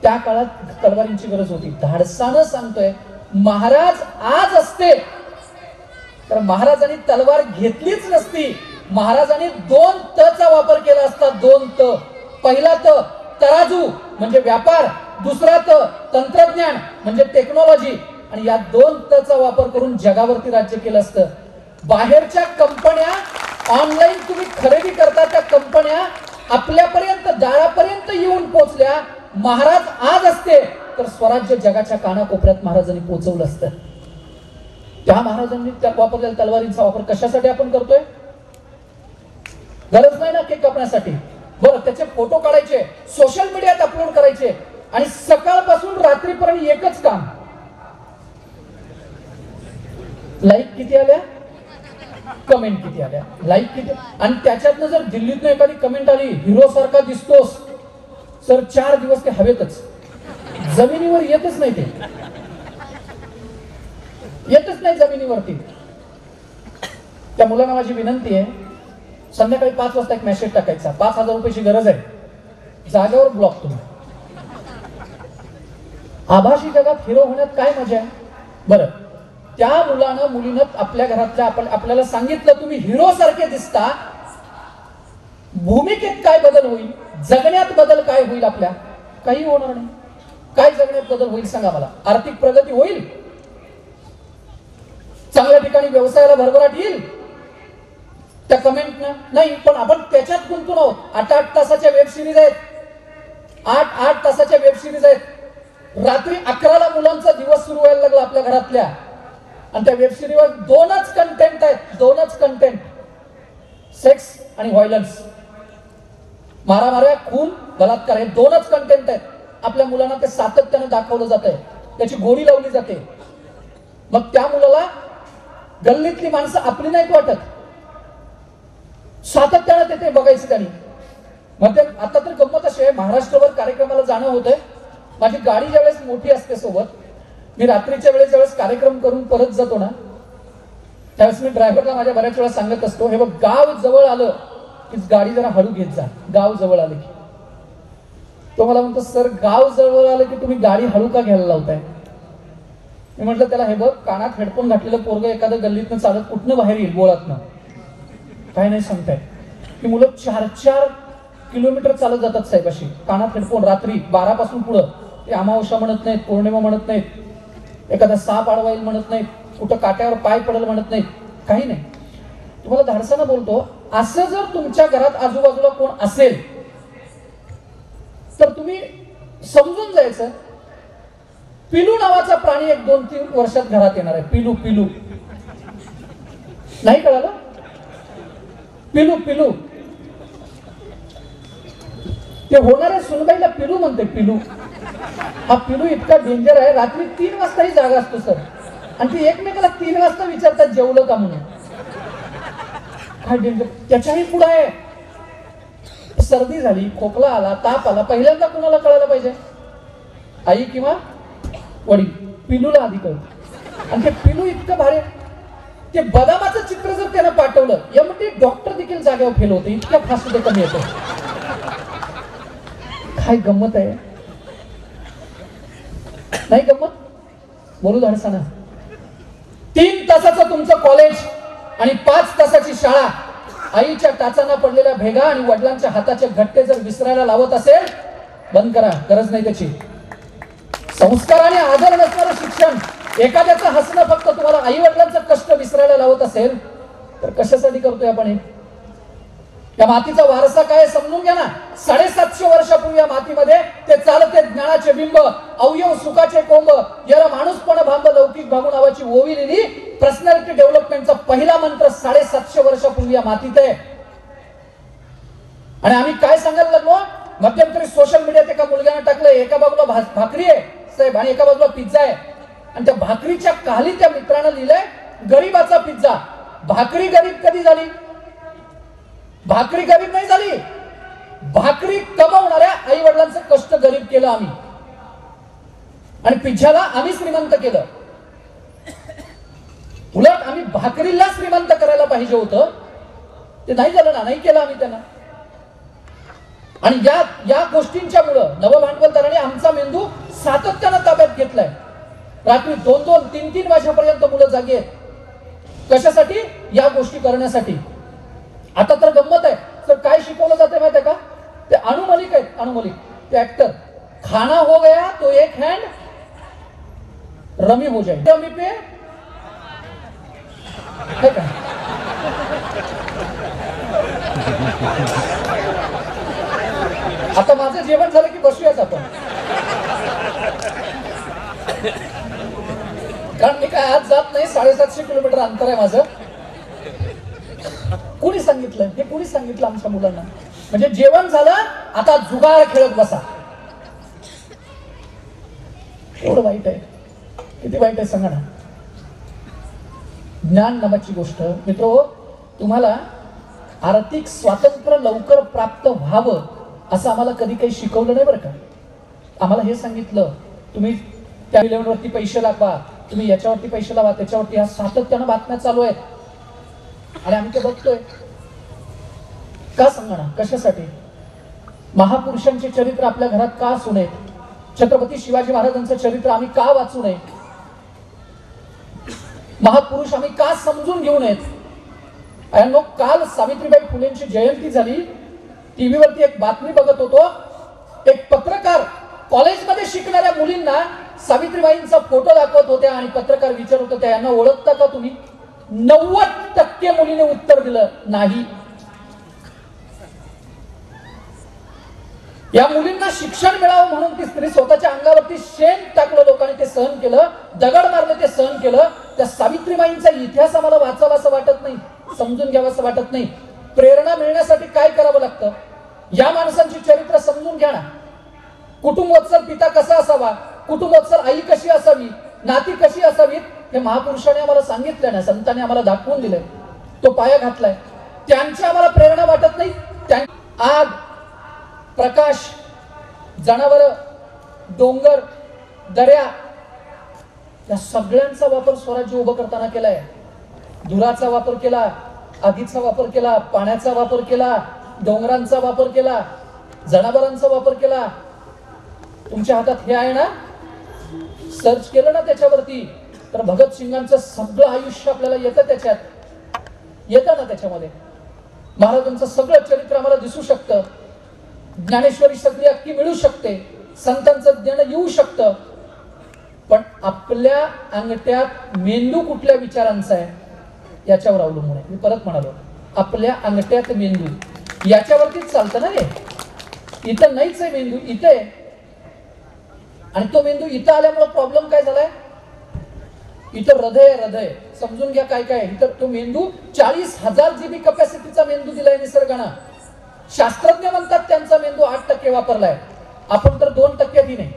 त्या काळात तलवारींची गरज होती. धाडसानं सांगतोय, महाराज आज असते तर महाराजांनी तलवार घेतलीच नसती. महाराजांनी 2 तचा वापर केला असता. 2 त. पहिला त तराजू म्हणजे व्यापार, दुसरा त तंत्रज्ञान म्हणजे टेक्नॉलॉजी, आणि या 2 तचा वापर करून जगावरती राज्य केलं असतं. बाहेरच्या कंपन्या ऑनलाईन तुम्ही खरेदी करता, त्या कंपन्या आपल्यापर्यंत दारापर्यंत येऊन पोहोचल्या. महाराज आज असते तर स्वराज्य जगाच्या कानाकोपऱ्यात महाराजांनी पोहोचवलं असतं. त्या महाराजांनी त्या वापरलेल्या तलवारींचा वापर कशासाठी आपण करतोय? गरज नाही ना केक कापण्यासाठी. बरं, त्याचे फोटो काढायचे, सोशल मीडियात अपलोड करायचे, आणि सकाळपासून रात्रीपर्यंत एकच काम, लाईक किती आल्या, कमेंट किती आल्या, लाईक किती. आणि त्याच्यातनं जर दिल्लीतनं एखादी कमेंट आली, हिरो सारखा दिसतोस, सर 4 दिवस ते हवेतच, जमिनीवर येतच नाही, ते येतच नाही जमिनीवरती. त्या मुलांना माझी विनंती आहे, संध्याकाळी 5 वाजता एक मेसेज टाकायचा, 5,000 रुपयाची गरज आहे, जागेवर ब्लॉक. तुम्ही आभासी जगात हिरो होण्यात काय मजा आहे? बरं, त्या मुलानं मुलीनं आपल्या घरातल्या आपल्याला सांगितलं, तुम्ही हिरो सारखे दिसता, भूमिकेत काय बदल होईल, जगण्यात बदल काय होईल? आपल्या काही होणार नाही. काय जगण्यात बदल होईल सांगा मला? आर्थिक प्रगती होईल, चांगल्या ठिकाणी व्यवसायाला भरभराट येईल त्या कमेंटनं? नाही. पण आपण त्याच्यात गुंतून आहोत. 8-8 तासाच्या वेब सिरीज आहेत, 8-8 तासाच्या वेब सिरीज आहेत. रात्री 11ला मुलांचा दिवस सुरू व्हायला लागला आपल्या घरातल्या, आणि त्या वेब सिरीजवर 2च कंटेंट आहेत, 2च कंटेंट, सेक्स आणि व्हायलन्स, मारामाऱ्या, खून, बलात्कार, हे 2च कंटेंट आहेत. आपल्या मुलांना ते सातत्याने दाखवलं जात आहे, त्याची गोडी लावली जाते. मग त्या मुलाला गल्लीतली माणसं आपली नाहीत वाटत, सातत्याने ते बघायचं त्यांनी. मग ते आता तर गंमत अशी आहे, महाराष्ट्रभर कार्यक्रमाला जाणं होतंय. माझी गाडी ज्यावेळेस मोठी असते सोबत, मी रात्रीच्या वेळेस ज्यावेळेस कार्यक्रम करून परत जातो ना, त्यावेळेस मी ड्रायव्हरला माझ्या बऱ्याच वेळा सांगत असतो, हे बघ, गाव जवळ आलं की गाडी जरा हळू घेत जा. गाव जवळ आलं की. तो मला म्हणतो, सर गाव जवळ आलं की तुम्ही गाडी हळू का घ्यायला लावताय? मी म्हटलं त्याला, हे बघ, कानात हेडफोन घातलेलं पोरग एखादं गल्लीतनं चालत कुठनं बाहेर येईल बोळातनं, काय नाही सांगताय. ही मुलं 4-4 किलोमीटर चालत जातात साहेब अशी, कानात हेडफोन, रात्री 12 पासून पुढं. ते अमावस्या म्हणत नाहीत, पौर्णिमा म्हणत नाहीत, एखादा साप अडवाईल म्हणत नाहीत, कुठं काट्यावर पाय पडेल म्हणत नाही, काही नाही. तुम्हाला धाडसानं बोलतो, असं जर तुमच्या घरात आजूबाजूला कोण असेल तर तुम्ही समजून जायचं, पिलू नावाचा प्राणी 1-2-3 वर्षात घरात येणार आहे. पिलू पिलू नाही कळालं? पिलू पिलू ते होणाऱ्या सुनबाईला पिलू म्हणते. पिलू हा पिलू इतका डेंजर आहे, रात्री 3 वाजताही जागा असतो सर, आणि ती एकमेकाला 3 वाजता विचारतात जेवलं का म्हणून. काय डेंजर. त्याच्याही पुढे आहे, सर्दी झाली, खोकला आला, ताप आला, पहिल्यांदा कुणाला कळायला पाहिजे? आई किंवा वडील. पिलूला आधी कळतं. आणि ते पिलू इतकं भारी, ते बदामाचं चित्र जर त्यानं पाठवलं, यामध्ये डॉक्टर देखील जागेवर फेल होते, इतक्या फास्ट ते कमी येतं. काय गंमत आहे, नाही गंमत? बोलू धाडसाना. 3 तासाचं तुमचं कॉलेज आणि 5 तासाची शाळा आईच्या टाचांना पडलेल्या भेगा आणि वडिलांच्या हाताचे घट्टे जर विसरायला लावत असेल, बंद करा, गरज नाही त्याची. संस्कार आणि आदर नसणारं शिक्षण, एखाद्याचं हसणं फक्त तुम्हाला आई वडिलांचं कष्ट विसरायला लावत असेल तर कशासाठी करतोय आपण हे? या मातीचा वारसा काय समजून घ्या ना. 750 वर्षापूर्वी या मातीमध्ये ते चालते ज्ञानाचे बिंब, अवयव सुखाचे कोंब, याला माणूसपण भांब लौकिक भागू नावाची ओवी लिहिली. पर्सनॅलिटी डेव्हलपमेंटचा पहिला मंत्र 750 वर्षापूर्वी या मातीत आहे. आणि आम्ही काय सांगायला लागलो? मध्यंतरी सोशल मीडियात एका मुलग्याने टाकलं, एका बाजूला भाकरी आहे साहेब आणि एका बाजूला पिझ्झा आहे, आणि त्या भाकरीच्या खाली त्या मित्रानं लिहिलंय गरीबाचा पिझ्झा. भाकरी गरीब कधी झाली? भाकरी गरीब नाही झाली, भाकरी कमावणाऱ्या आई वडिलांचं कष्ट गरीब केलं आम्ही, आणि पिझ्झाला आम्ही श्रीमंत केलं. उलट आम्ही भाकरीला श्रीमंत करायला पाहिजे होतं, ते नाही झालं ना, नाही केलं आम्ही त्यांना. आणि या गोष्टींच्या मुळे नवभांडवलदारांनी आमचा मेंदू सातत्यानं ताब्यात घेतलाय. रात्री 2-2, 3-3 वाजेपर्यंत मुलं जागी आहेत. कशासाठी? या गोष्टी करण्यासाठी. आता तर गंमत आहे सर, काय शिकवलं जाते माहिती आहे का? ते अनु मलिक आहेत, अनु मलिक ते ऍक्टर. खाना हो गया तो एक हैंड रमी हो जाए, रमी पे है का? आता माझं जेवण झालं की बसूयाच आपण, कारण मी काय आज जात नाही. 750 किलोमीटर अंतर आहे माझं. कोणी सांगितलं हे? कोणी सांगितलं आमच्या मुलांना? म्हणजे जेवण झालं, आता जुगार खेळत बसा. एवढं वाईट आहे, किती वाईट आहे सांगा ना. ज्ञान नावाची गोष्ट मित्र, तुम्हाला आर्थिक स्वातंत्र्य लवकर प्राप्त व्हावं असं आम्हाला कधी काही शिकवलं नाही बरं का. आम्हाला हे सांगितलं, तुम्ही त्या लेवलवरती पैसे लावा, तुम्ही याच्यावरती पैसे लावा, त्याच्यावरती. ह्या सातत्यानं बातम्या चालू आहेत आणि आम्ही ते बघतोय. का सांगा ना, कशासाठी? महापुरुषांचे चरित्र आपल्या घरात का असू नये? छत्रपती शिवाजी महाराजांचं चरित्र आम्ही का वाचू नये? महापुरुष आम्ही का समजून घेऊ नयेत? काल सावित्रीबाई फुलेंची जयंती झाली. टीव्हीवरती एक बातमी बघत होतो. एक पत्रकार कॉलेजमध्ये शिकणाऱ्या मुलींना सावित्रीबाईंचा फोटो दाखवत होत्या आणि पत्रकार विचारत होत्या, यांना ओळखता का तुम्ही? 90% मुलीने उत्तर दिलं नाही. या मुलींना शिक्षण मिळावं म्हणून ती स्त्री स्वतःच्या अंगावरती शेण टाकलं, लोकांनी ते सहन केलं, दगड मारलं ते सहन केलं. त्या सावित्रीबाईंचा इतिहास आम्हाला वाचावा असं वाटत नाही, समजून घ्यावं असं वाटत नाही. प्रेरणा मिळण्यासाठी काय करावं लागतं? या माणसांची चरित्र समजून घ्या ना. कुटुंबोत्सल पिता कसा असावा, कुटुंबोत्सल आई कशी असावी, नाती कशी असावीत, हे महापुरुषांनी आम्हाला सांगितलं ना, संतांनी आम्हाला दाखवून दिलंय, तो पाया घातलाय. त्यांची आम्हाला प्रेरणा वाटत नाही. आग, प्रकाश, जनावर, डोंगर, दर्या, या सगळ्यांचा वापर स्वराज्य उभं करताना केलाय. धुराचा वापर केला, आगीचा वापर केला, पाण्याचा वापर केला, डोंगरांचा वापर केला, जनावरांचा वापर केला. तुमच्या हातात हे आहे ना, सर्च केलं ना त्याच्यावरती तर भगतसिंगांचं सगळं आयुष्य आपल्याला येतं, त्याच्यात येतं ना. त्याच्यामध्ये महाराजांचं सगळं चरित्र आम्हाला दिसू शकतं. ज्ञानेश्वरी सगळी अख्खी मिळू शकते, संतांचं ज्ञान येऊ शकतं. पण आपल्या अंगठ्यात मेंदू कुठल्या विचारांचा आहे याच्यावर अवलंबून आहे. मी परत म्हणालो, आपल्या अंगठ्यात मेंदू याच्यावरतीच चालतं ना रे. इथं नाहीच आहे मेंदू, इथं आहे. आणि तो मेंदू इथं आल्यामुळे प्रॉब्लेम काय झालाय, इथं हृदय समजून घ्या काय काय. इथं तो मेंदू 40,000 GB कपॅसिटीचा मेंदू दिलाय निसर्गानं. शास्त्रज्ञ म्हणतात त्यांचा मेंदू 8% वापरलाय, आपण तर 2% दिले.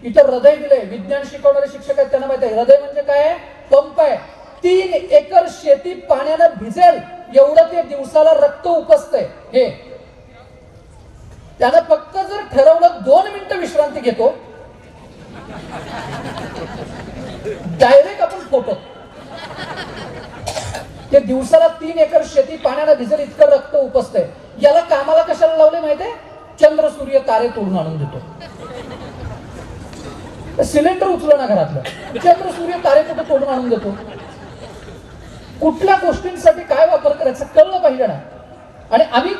इथं हृदय दिलंय. विज्ञान शिकवणारे शिक्षक आहेत त्यांना माहिती आहे हृदय म्हणजे काय, पंप आहे. 3 एकर शेती पाण्यानं भिजेल एवढं ते दिवसाला रक्त उपसतंय. हे त्यानं फक्त जर ठरवलं 2 मिनिटं विश्रांती घेतो, डायरेक्ट आपण फोटो. ते दिवसाला 3 एकर शेती पाण्यानं भिजेल इतकं रक्त उपसतंय. याला कामाला कशाला लावले माहितीये, चंद्र सूर्य तारे तोडून आणून देतो. सिलेंडर उचलं ना घरातलं, चंद्र सूर्य तारे कुठे तोडून आणून देतो. कुठल्या गोष्टींसाठी काय वापर करायचा कळलं पाहिजे ना. आणि आम्ही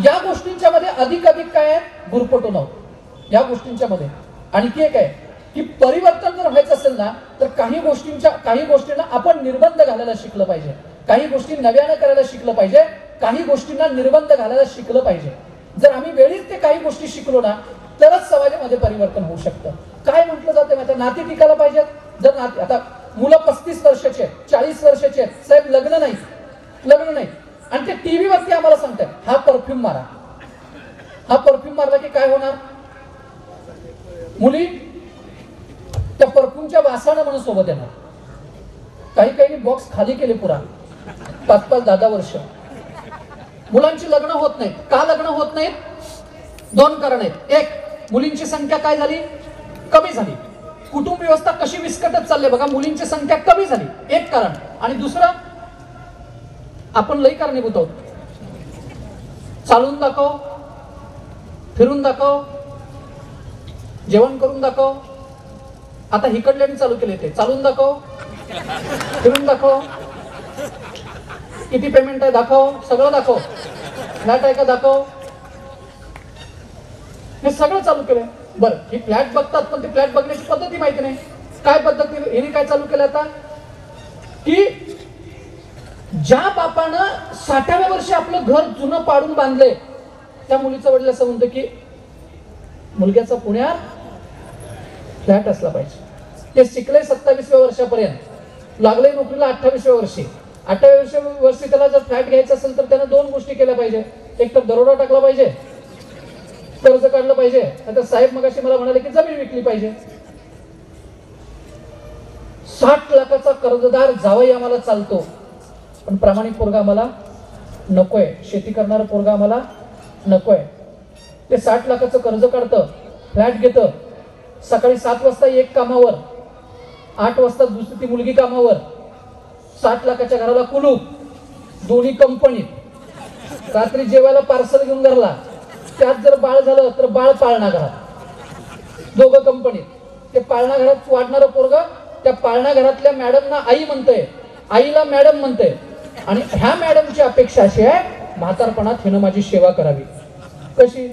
या गोष्टींच्या मध्ये अधिक काय गुरफटून आहोत या गोष्टींच्या मध्ये. आणखी एक आहे की परिवर्तन जर व्हायचं असेल ना तर काही गोष्टींना आपण निर्बंध घालायला शिकलं पाहिजे. काही गोष्टी नव्यानं करायला शिकलं पाहिजे. काही गोष्टींना निर्बंध घालायला शिकलं पाहिजे. जर आम्ही वेळीच ते काही गोष्टी शिकलो ना तरच समाजामध्ये परिवर्तन होऊ शकतं. काय म्हटलं जातं माहिती, नाती टिकायला पाहिजेत. जर नाती, आता मुलं 35 वर्षाचे आहेत, 40 वर्षाचे आहेत, साहेब लग्न नाही. आणि ते टीव्ही वरती आम्हाला सांगतात हा परफ्यूम मारा. हा परफ्यूम मारला की काय होणार, मुली त्या परफ्यूमच्या वासानं म्हणून सोबत येणार. काही बॉक्स खाली केले पुरा 5-5, 10 वर्ष. मुलांची लग्न होत नाहीत. का लग्न होत नाहीत, 2 कारण आहेत. एक, मुलींची संख्या काय झाली, कमी झाली. कुटुंब व्यवस्था कशी विस्कटत चालली बघा, मुलींची संख्या कमी झाली, एक कारण. आणि दुसरं, आपण लई कारणीभूत आहोत. चालून दाखव, फिरून दाखव, जेवण करून दाखव. आता हिकडल्याने चालू केले ते चालून दाखव, फिरून दाखव, किती पेमेंट आहे दाखव, सगळं दाखव, फ्लॅट आहे का दाखव, हे सगळं चालू केलंय. बरं, ही फ्लॅट बघतात पण ती फ्लॅट बघण्याची पद्धती माहिती नाही. काय पद्धती हिने काय चालू केलं आता, की ज्या बापानं 60व्या वर्षी आपलं घर जुनं पाडून बांधलंय त्या मुलीचं वडील असं म्हणतं की मुलग्याचा पुण्यात फ्लॅट असला पाहिजे. ते शिकले 27व्या वर्षापर्यंत, लागले नोकरीला 28व्या वर्षी. 28व्या वर्षी त्याला जर फ्लॅट घ्यायचा असेल तर त्यानं 2 गोष्टी केल्या पाहिजे. एक तर दरोडा टाकला पाहिजे, कर्ज काढलं पाहिजे. आता साहेब मगाशी मला म्हणाले की जमीन विकली पाहिजे. 60 लाखाचा कर्जदार जावई आम्हाला चालतो, पण प्रामाणिक पोरगा आम्हाला नकोय. शेती करणारा पोरगा आम्हाला नकोय. ते 60 लाखाचं कर्ज काढतं, फ्लॅट घेतं, सकाळी 7 वाजता एक कामावर, 8 वाजता दुसरी ती मुलगी कामावर, 60 लाखाच्या घराला कुलूप, दोन्ही कंपनीत, रात्री जेवायला पार्सल घेऊन घरला. त्यात जर बाळ झालं तर बाळ पाळणा घरात, दोघं कंपनीत. ते पाळणा घरात वाढणारं पोरग त्या पाळणा घरातल्या मॅडमना आई म्हणतंय, आईला मॅडम म्हणतंय. आणि ह्या मॅडमची अपेक्षा अशी आहे म्हातारपणात हिनं माझी सेवा करावी. कशी,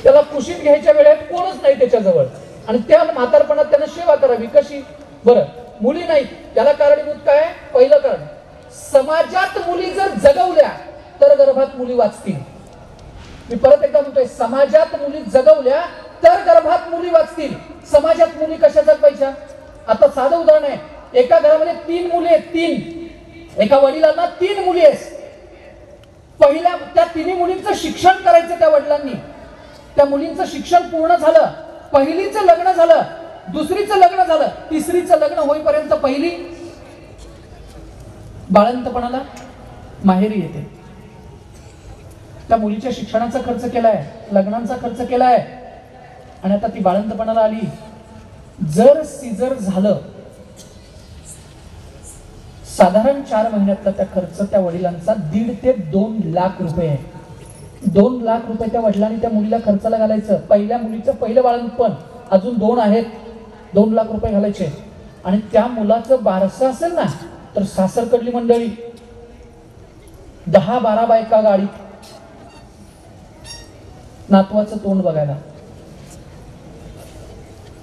त्याला कुशीत घ्यायच्या वेळेत कोणच नाही त्याच्याजवळ आणि त्या म्हातारपणात त्यानं सेवा करावी. कशी, बरं, मुली नाही. त्याला कारणीभूत काय, पहिलं कारण, समाजात मुली जर जगवल्या तर गर्भात मुली वाचतील. मी परत एकदा म्हणतोय, समाजात मुली जगवल्या तर गर्भात मुली वाचतील. समाजात मुली कशा जगवायच्या, आता साधं उदाहरण आहे. एका घरामध्ये 3 मुली आहेत, 3, एका वडिलांना 3 मुली आहेत. पहिल्या त्या 3 मुलींचं शिक्षण करायचं त्या वडिलांनी. त्या मुलींचं शिक्षण पूर्ण झालं, पहिलीचं लग्न झालं, दुसरीचं लग्न झालं, तिसरीचं लग्न होईपर्यंत पहिली बाळंतपणाला माहेरी येते. त्या मुलीच्या शिक्षणाचा खर्च केलाय, लग्नांचा खर्च केलाय, आणि आता ती बाळंतपणाला आली. जर सिजर झालं, साधारण 4 महिन्यातला त्या खर्च त्या वडिलांचा 1.5 ते 2 लाख रुपये आहे. 2 लाख रुपये त्या वडिलांनी त्या मुलीला खर्चाला घालायचं. पहिल्या मुलीचं पहिलं बाळंतपण, अजून 2 आहेत, 2 लाख रुपये घालायचे. आणि त्या मुलाचं बारसं असेल ना तर सासरकडली मंडळी 10-12 बायका गाडीत, नातवाचं तोंड बघायला.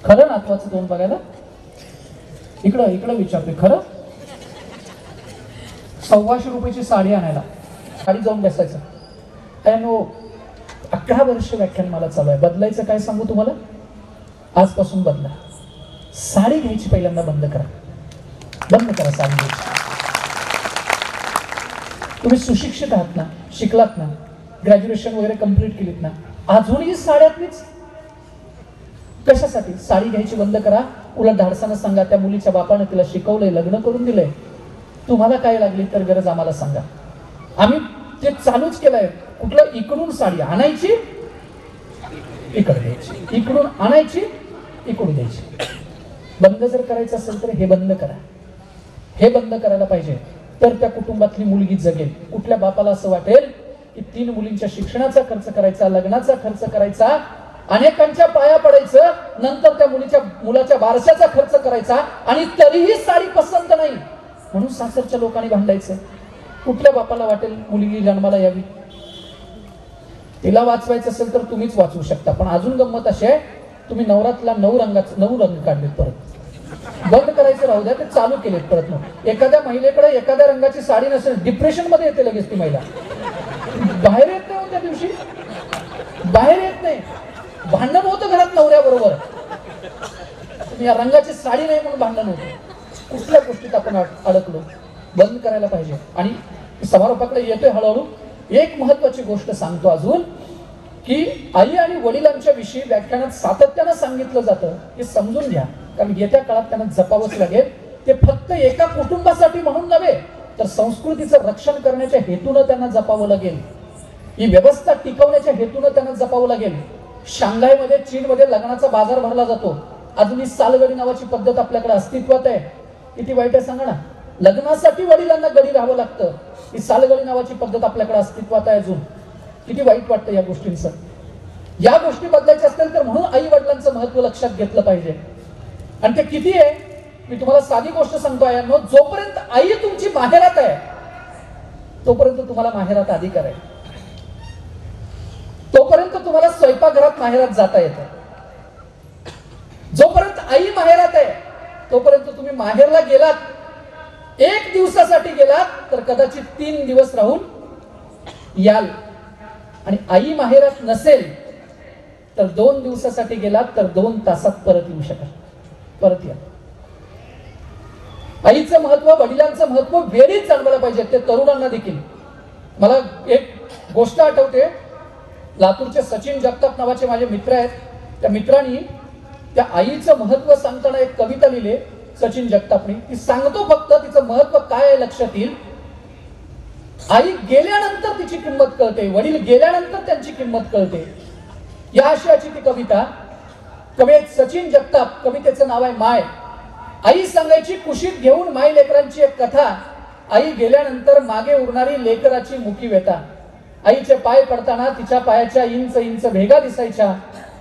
खरं नातवाचं तोंड बघायला? इकडं इकडं विचारते, खरं? 1,200 रुपयाची साडी आणायला साडी जाऊन बसायचं. नो 11 वर्ष व्याख्यान मला चालू आहे. बदलायचं काय सांगू तुम्हाला? आजपासून बदला. साडी घ्यायची पहिल्यांदा बंद करा. बंद करा साडी घ्यायची. तुम्ही सुशिक्षित आहात ना, शिकलात ना, ग्रॅज्युएशन वगैरे कंप्लीट केलीत ना, अजूनही साड्यातलीच कशासाठी? साडी घ्यायची बंद करा. उलट धाडसानं सांगा, त्या मुलीच्या बापानं तिला शिकवलंय, लग्न करून दिलंय, तुम्हाला काय लागली तर गरज आम्हाला सांगा. आम्ही ते चालूच केलंय. कुठलं इकडून साडी आणायची, इकडे द्यायची, इकडून आणायची, इकडून द्यायची. बंद जर करायचं असेल तर हे बंद करा. हे बंद करायला पाहिजे. तर त्या कुटुंबातली मुलगी जगेल. कुठल्या बापाला असं वाटेल की 3 मुलींच्या शिक्षणाचा खर्च करायचा, लग्नाचा खर्च करायचा, अनेकांच्या पाया पडायचं, नंतर त्या मुलाच्या बारशाचा खर्च करायचा आणि तरीही साडी पसंत नाही म्हणून सासरच्या लोकांनी भांडायचं? कुठल्या बापाला वाटेल मुलगी जन्माला यावी? तिला वाचवायचं असेल तर तुम्हीच वाचवू शकता. पण अजून गंमत अशी आहे, तुम्ही नवरातला 9 रंग काढलेत, परत बंद करायचं राहू द्या, ते चालू केलेत परत. मग एखाद्या महिलेकडे एखाद्या रंगाची साडी नसेल, डिप्रेशन मध्ये येते लगेच ती महिला. बाहेर येत नाही त्या दिवशी, बाहेर येत नाही. भांडण होतं घरात नवऱ्याबरोबर, या रंगाची साडी नाही म्हणून भांडण होतं. कुठल्या गोष्टीत आपण अडकलो? बंद करायला पाहिजे. आणि समारोपाकडे येतोय हळूहळू. एक महत्वाची गोष्ट सांगतो अजून, की आई आणि वडिलांच्या विषयी व्याख्यानात सातत्यानं सांगितलं जातं. हे समजून घ्या, कारण येत्या काळात त्यांना जपावंच लागेल. ते फक्त एका कुटुंबासाठी म्हणून नव्हे, तर संस्कृतीचं रक्षण करण्याच्या हेतूनं त्यांना जपावं लागेल. ही व्यवस्था टिकवण्याच्या हेतूनं त्यांना जपावं लागेल. शांघायमध्ये, चीनमध्ये लग्नाचा बाजार भरला जातो. अजूनही सालगडी नावाची पद्धत आपल्याकडे अस्तित्वात आहे. किती वाईट आहे सांगा ना. लग्नासाठी वडिलांना गडी राहावं लागतं. ही सालगडी नावाची पद्धत आपल्याकडे अस्तित्वात आहे अजून. किती वाईट वाटतं या गोष्टींचं. या गोष्टी बदलायच्या असतील तर म्हणून आई वडिलांचं महत्व लक्षात घेतलं पाहिजे. आणि ते किती आहे, मी तुम्हाला साधी गोष्ट सांगतो आहे. जोपर्यंत आई तुमची माहेरात आहे तोपर्यंत तुम्हाला माहेरात अधिकार आहे. तोपर्यंत तुम्हाला स्वयंपाकघरात माहेरात जाता येतं. जोपर्यंत आई माहेरात आहे तोपर्यंत तुम्ही माहेरला गेलात, 1 दिवसासाठी गेलात तर कदाचित 3 दिवस राहून याल. आणि आई माहेरात नसेल तर 2 दिवसासाठी गेलात तर 2 तासात परत येऊ शकाल. परत या. आईचं महत्व, वडिलांचं महत्व वेळीच जाणवायला पाहिजे, ते तरुणांना देखील. मला एक गोष्ट आठवते. लातूरचे सचिन जगताप नावाचे माझे मित्र आहेत. त्या मित्रांनी त्या आईचं महत्व सांगताना एक कविता लिहिली सचिन जगतापनी. ती सांगतो फक्त, तिचं महत्व काय आहे लक्षात येईल. आई गेल्यानंतर तिची किंमत कळते, वडील गेल्यानंतर त्यांची किंमत कळते, या आशयाची ती कविता. कवी सचिन जगताप, कवितेचं नाव आहे माय. आई सांगायची कुशीत घेऊन माय लेकरांची एक कथा. आई गेल्यानंतर मागे उरणारी लेकराची मुकी व्यथा. आईचे पाय पडताना तिच्या पायाच्या इंच इंच भेगा दिसायच्या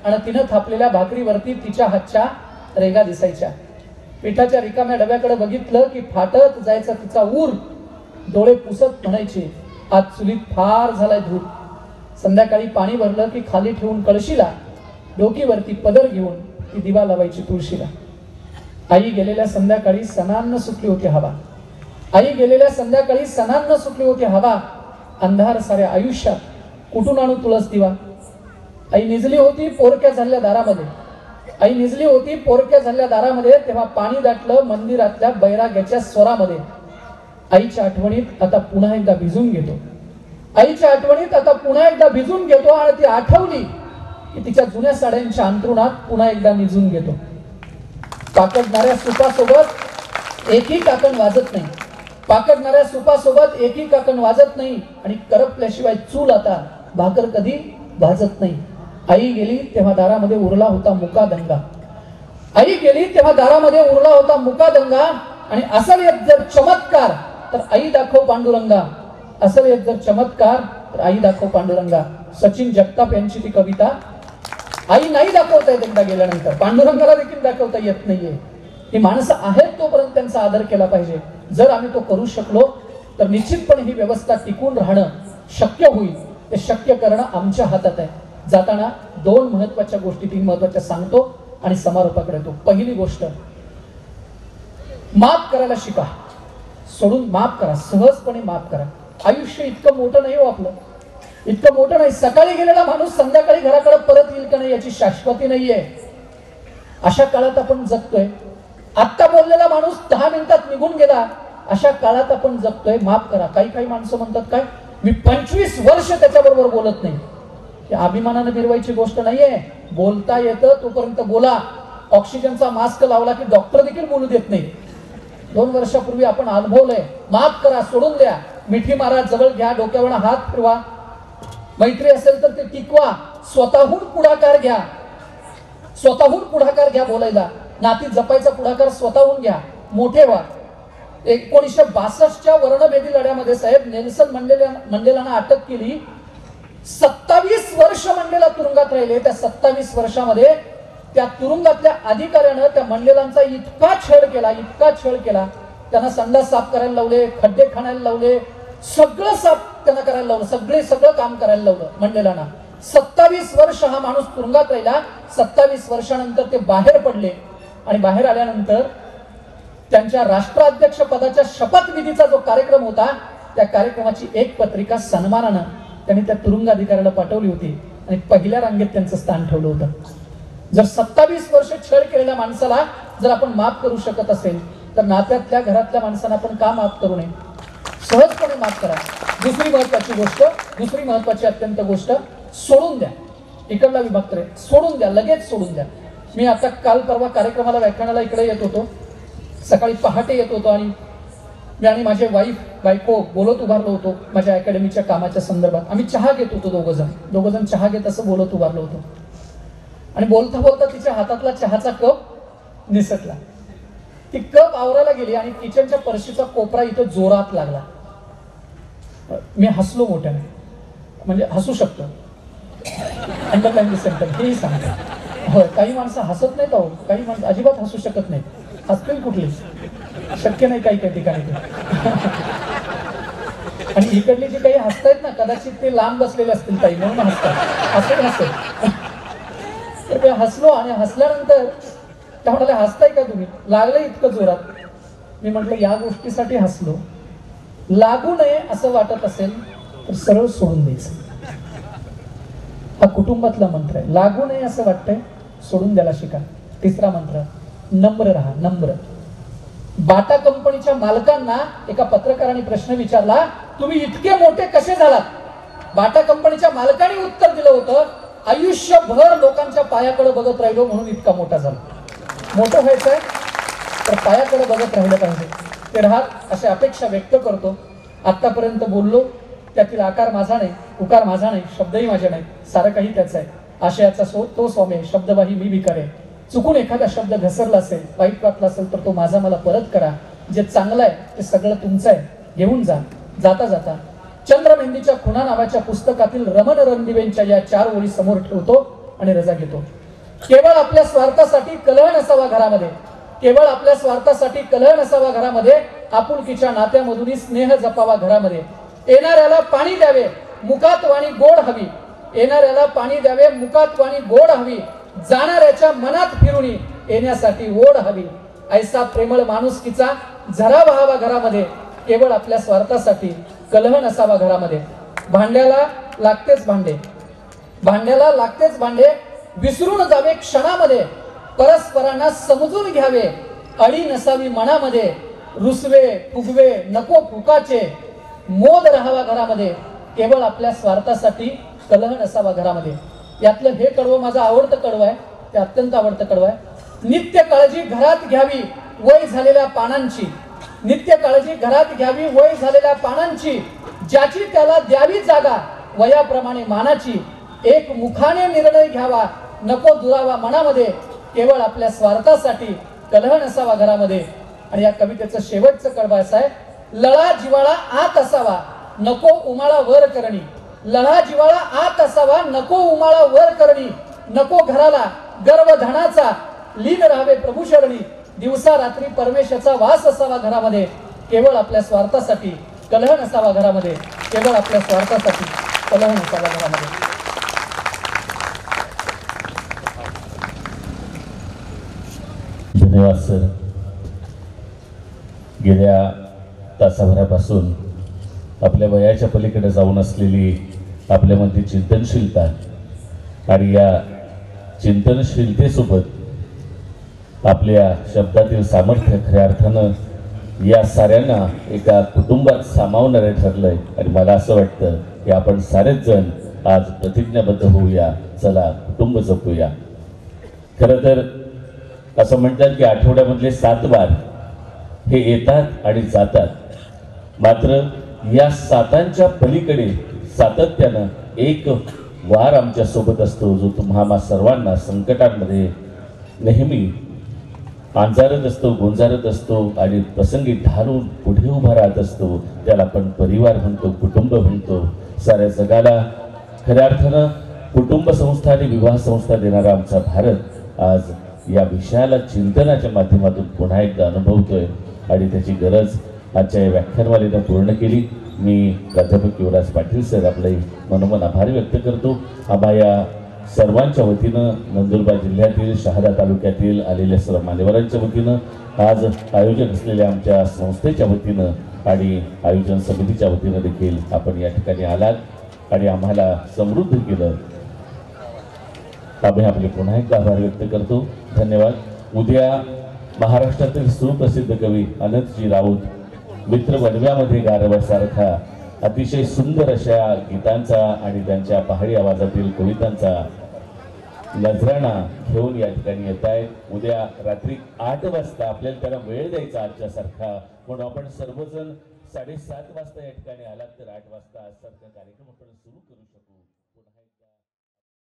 आणि तिनं थापलेल्या भाकरीवरती तिच्या हातच्या रेगा दिसायच्या. पिठाच्या रिकाम्या डब्याकडे बघितलं की फाटत जायचा तिचा ऊर. डोळे पुसत म्हणायचे, आज चुलीत फार झालाय धूर. संध्याकाळी पाणी भरलं की खाली ठेवून कळशीला डोकीवरती पदर घेऊन ती दिवा लावायची तुळशीला. आई गेलेल्या संध्याकाळी सणांना सुटली होती हवा. आई गेलेल्या संध्याकाळी सणांना सुटली होती हवा. अंधार साऱ्या आयुष्यात कुठून आणू तुळस दिवा. आई निजली होती पोरक्या झालेल्या दारामध्ये. आई निजली होती पोरक्या झालेल्या दारामध्ये. तेव्हा पाणी दाटलं मंदिरातल्या बैराग्याच्या स्वरामध्ये. आईच्या आठवणीत आता पुन्हा एकदा भिजून घेतो. आईच्या आठवणीत आता पुन्हा एकदा भिजून घेतो. आणि ती आठवली की तिच्या जुन्या साड्यांच्या अंथरुणात पुन्हा एकदा निजून घेतो. पाकडणाऱ्या सुपासोबत एकही काकण वाजत नाही. पाकडणाऱ्या सुपासोबत एकही काकण वाजत नाही. आणि करपल्याशिवाय चूल आता भाकर कधी भाजत नाही. आई गेली तेव्हा दारामध्ये उरला होता मुका दंगा. आई गेली तेव्हा दारामध्ये उरला होता मुका दंगा. आणि असल एक जर चमत्कार तर आई दाखव पांडुरंगा. असल एक जर चमत्कार तर आई दाखव पांडुरंगा. सचिन जगताप यांची ती कविता. आई नाही दाखवता येत एकदा गेल्यानंतर, पांडुरंगाला देखील दाखवता येत नाहीये. ही माणसं आहेत तोपर्यंत त्यांचा आदर केला पाहिजे. जर आम्ही तो करू शकलो तर निश्चितपणे ही व्यवस्था टिकून राहणं शक्य होईल. ते शक्य करणं आमच्या हातात आहे. जाताना 2 महत्वाच्या गोष्टी, 3 महत्वाच्या सांगतो. आणि समारोपाकडे येतो. पहिली गोष्ट, माफ करायला शिका. सोडून माफ करा, सहजपणे माफ करा. आयुष्य इतकं मोठं नाही हो आपलं, इतकं मोठं नाही. सकाळी गेलेला माणूस संध्याकाळी घराकडे परत येईल का नाही याची शाश्वती नाहीये. अशा काळात आपण जगतोय. आत्ता बोललेला माणूस 10 मिनिटात निघून गेला, अशा काळात आपण जगतोय. माफ करा. काही माणसं म्हणतात काय, मी 25 वर्ष त्याच्याबरोबर बोलत नाही. अभिमानानं बिरवायची गोष्ट नाहीये. बोलता येतं तोपर्यंत बोला. ऑक्सिजनचा मास्क लावला की डॉक्टर देखील बोलू देत नाही. 2 वर्षापूर्वी आपण अनुभवलंय. माफ करा, सोडून द्या. मिठी मारा, जवळ घ्या, डोक्यावर हात फिरवा. मैत्री असेल तर ते टिकवा. स्वतःहून पुढाकार घ्या, स्वतःहून पुढाकार घ्या बोलायला. नाती जपायचा पुढाकार स्वतःहून घ्या. मोठे व्हा. 1962च्या वर्णभेदी लढ्यामध्ये साहेब नेल्सन मंडेलांना अटक केली. 27 वर्ष मंडेला तुरुंगात राहिले. त्या 27 वर्षामध्ये त्या तुरुंगातल्या अधिकाऱ्यानं त्या मंडेलांचा इतका छळ केला, त्यांना संडास साफ करायला लावले, खड्डे खाण्याला लावले, सगळं साफ त्यांना करायला लावलं, सगळं काम करायला लावलं मंडेलांना. 27 वर्ष हा माणूस तुरुंगात राहिला. 27 वर्षानंतर ते बाहेर पडले आणि बाहेर आल्यानंतर त्यांच्या राष्ट्राध्यक्ष पदाच्या शपथविधीचा जो कार्यक्रम होता, त्या कार्यक्रमाची एक पत्रिका सन्मानानं त्यांनी त्या तुरुंग अधिकाऱ्याला पाठवली होती आणि पहिल्या रांगेत त्यांचं स्थान ठेवलं होतं. जर 27 वर्ष छळ केलेल्या माणसाला जर आपण माफ करू शकत असेल तर नात्यातल्या घरातल्या माणसांना आपण का माफ करू नये? सहजपणे माफ करा. दुसरी महत्वाची अत्यंत गोष्ट, सोडून द्या. इकडला विभाग रे, सोडून द्या, लगेच सोडून द्या. मी आता काल परवा कार्यक्रमाला व्याख्यानाला इकडे येत होतो. सकाळी पहाटे येत होतो आणि मी आणि माझे बायको बोलत उभारलो होतो माझ्या अकॅडमीच्या कामाच्या संदर्भात. आम्ही चहा घेत होतो, दोघ जण चहा घेत असं बोलत उभारलो होतो आणि बोलता बोलता तिच्या हातातला चहाचा कप निसटला. ती कप आवरायला गेली आणि किचनच्या फरशीचा कोपरा इथं जोरात लागला. मी हसलो मोठ्याने, म्हणजे हसू शकतो, अंडरलाईन सेंटर हेही सांगतो. होय, काही माणसं हसत नाहीत अहो, काही माणसं अजिबात हसू शकत नाहीत. हसतील कुठली, शक्य नाही काही ठिकाणी. आणि इकडली जे काही हसतायत ना, कदाचित ते लांब बसलेले असतील ताई, म्हणून हसतात. हसेल तर ते हसलो आणि हसल्यानंतर त्या म्हणाले, हसताय का तुम्ही? लागलं इतकं जोरात. मी म्हटलं या गोष्टीसाठी हसलो. लागू नये असं वाटत असेल तर सरळ सोडून द्यायचं. हा कुटुंबातला मंत्र आहे. लागू नये असं वाटतंय, सोडून द्यायला शिका. तिसरा मंत्र, नम्र राहा. नम्र. बाटा कंपनीच्या मालकांना एका पत्रकाराने प्रश्न विचारला, तुम्ही इतके मोठे कसे झालात? बाटा कंपनीच्या मालकाने उत्तर दिलं होतं, आयुष्यभर लोकांच्या पायाकडे बघत राहिलो म्हणून इतका मोठा झाला. मोठं व्हायचंय तर पायाकडे बघत राहिलं पाहिजे. ते राहत अशी अपेक्षा व्यक्त करतो. आतापर्यंत बोललो त्यातील आकार माझा नाही, उकार माझा नाही, शब्दही माझे नाही, सारं काही त्याचं आहे. आशयाचा तो स्वामी, शब्दवाही मी भिकार आहे. चुकून एखादा शब्द घसरला असेल, वाईट वाटला असेल तर तो माझा मला परत करा. जे चांगलं आहे ते सगळं तुमचं आहे, घेऊन जा. जाता जाता चंद्रमेंदीच्या खुणा नावाच्या पुस्तकातील रमण रणदिवेंच्या या 4 ओळी समोर ठेवतो आणि रजा घेतो. केवळ आपल्या स्वार्थासाठी कलह नसावा घरामध्ये, केवळ आपल्या स्वार्थासाठी कलह नसावा घरामध्ये. आपुलकीच्या नात्यामधूनही स्नेह जपावा घरामध्ये. येणाऱ्याला पाणी द्यावे, मुखात वाणी गोड हवी. येणाऱ्याला पाणी द्यावे, मुखात वाणी गोड हवी. जाणाऱ्याच्या मनात फिरुनी येण्यासाठी ओढ हवी. ऐसा प्रेमळ माणुसकीचा झरा व्हावा घरामध्ये. केवळ आपल्या स्वार्थासाठी कलह नसावा घरामध्ये. भांड्याला लागतेच भांडे, भांड्याला लागतेच भांडे. विसरून जावे क्षणामध्ये, परस्परांना समजून घ्यावे. अळी नसावी मनामध्ये, रुसवे फुगवे नको फुकाचे. मोद राहावा घरामध्ये. केवळ आपल्या स्वार्थासाठी कलह नसावा घरामध्ये. यातलं हे कडवं माझं आवडतं कडवं आहे, ते अत्यंत आवडतं कडवं आहे. नित्य काळजी घरात घ्यावी वय झालेल्या पानांची. नित्य काळजी घरात घ्यावी वय झालेल्या पानांची. ज्याची त्याला द्यावी जागा वयाप्रमाणे मानाची. एक मुखाने निर्णय घ्यावा, नको दुरावा मनामध्ये. केवळ आपल्या स्वार्थासाठी कलह नसावा घरामध्ये. आणि या कवितेचं शेवटचं कडवं असं आहे, लळा जिवाळा आत असावा, नको उमाळा वर करणी. लळा जिवाळा आत असावा, नको उमाळा वर करणी. नको घराला गर्व धनाचा, लीन राहावे प्रभू शरणी. दिवसा रात्री परमेशाचा वास असावा घरामध्ये. केवळ आपल्या स्वार्थासाठी कलह नसावा घरामध्ये. केवळ आपल्या स्वार्थासाठी कलह नसावा घरामध्ये.
धन्यवाद सर. गेल्या तासाभरापासून आपल्या वयाच्या पलीकडे जाऊन असलेली आपल्यामध्ये चिंतनशीलता आणि या चिंतनशीलतेसोबत आपल्या शब्दातील सामर्थ्य खऱ्या अर्थानं या साऱ्यांना एका कुटुंबात सामावणारे ठरलंय. आणि मला असं वाटतं की आपण सारेच जण आज प्रतिज्ञाबद्ध होऊया, चला कुटुंब जपूया. खरं तर असं म्हणतात की आठवड्यामधले 7 वार हे येतात आणि जातात, मात्र या 7च्या पलीकडे सातत्यानं एक वार आमच्या सोबत असतो, जो तुम्हा सर्वांना संकटांमध्ये नेहमी अंजारत असतो, गोंजारत असतो आणि प्रसंगी ढालून पुढे उभा राहत असतो. त्याला आपण परिवार म्हणतो, कुटुंब म्हणतो. साऱ्या जगाला खऱ्या अर्थानं कुटुंब संस्था आणि विवाह संस्था देणारा आमचा भारत आज या विषयाला चिंतनाच्या माध्यमातून पुन्हा एकदा अनुभवतोय आणि त्याची गरज आजच्या या व्याख्यानमालेनं पूर्ण केली. मी प्राध्यापक युवराज पाटील सर आपले मनोमन आभार व्यक्त करतो. आम्हा या सर्वांच्या वतीनं, नंदुरबार जिल्ह्यातील शहादा तालुक्यातील आलेल्या सर्व मान्यवरांच्या वतीनं, आज आयोजक असलेल्या आमच्या संस्थेच्या वतीनं आणि आयोजन समितीच्या वतीनं देखील आपण या ठिकाणी आलात आणि आम्हाला समृद्ध केलं. आम्ही आपले पुन्हा एकदा आभार व्यक्त करतो. धन्यवाद. उद्या महाराष्ट्रातील सुप्रसिद्ध कवी अनंतजी राऊत मित्र वनव्यामध्ये गारवासारखा अतिशय सुंदर अशा गीतांचा आणि त्यांच्या पहाडी आवाजातील कवितांचा नजराणा घेऊन या ठिकाणी येत आहे. उद्या रात्री 8 वाजता आपल्याला त्याला वेळ द्यायचा आजच्यासारखा, म्हणून आपण सर्वजण 7:30 वाजता या ठिकाणी आलात तर 8 वाजता आजसारखा कार्यक्रम आपण सुरू करू शकू.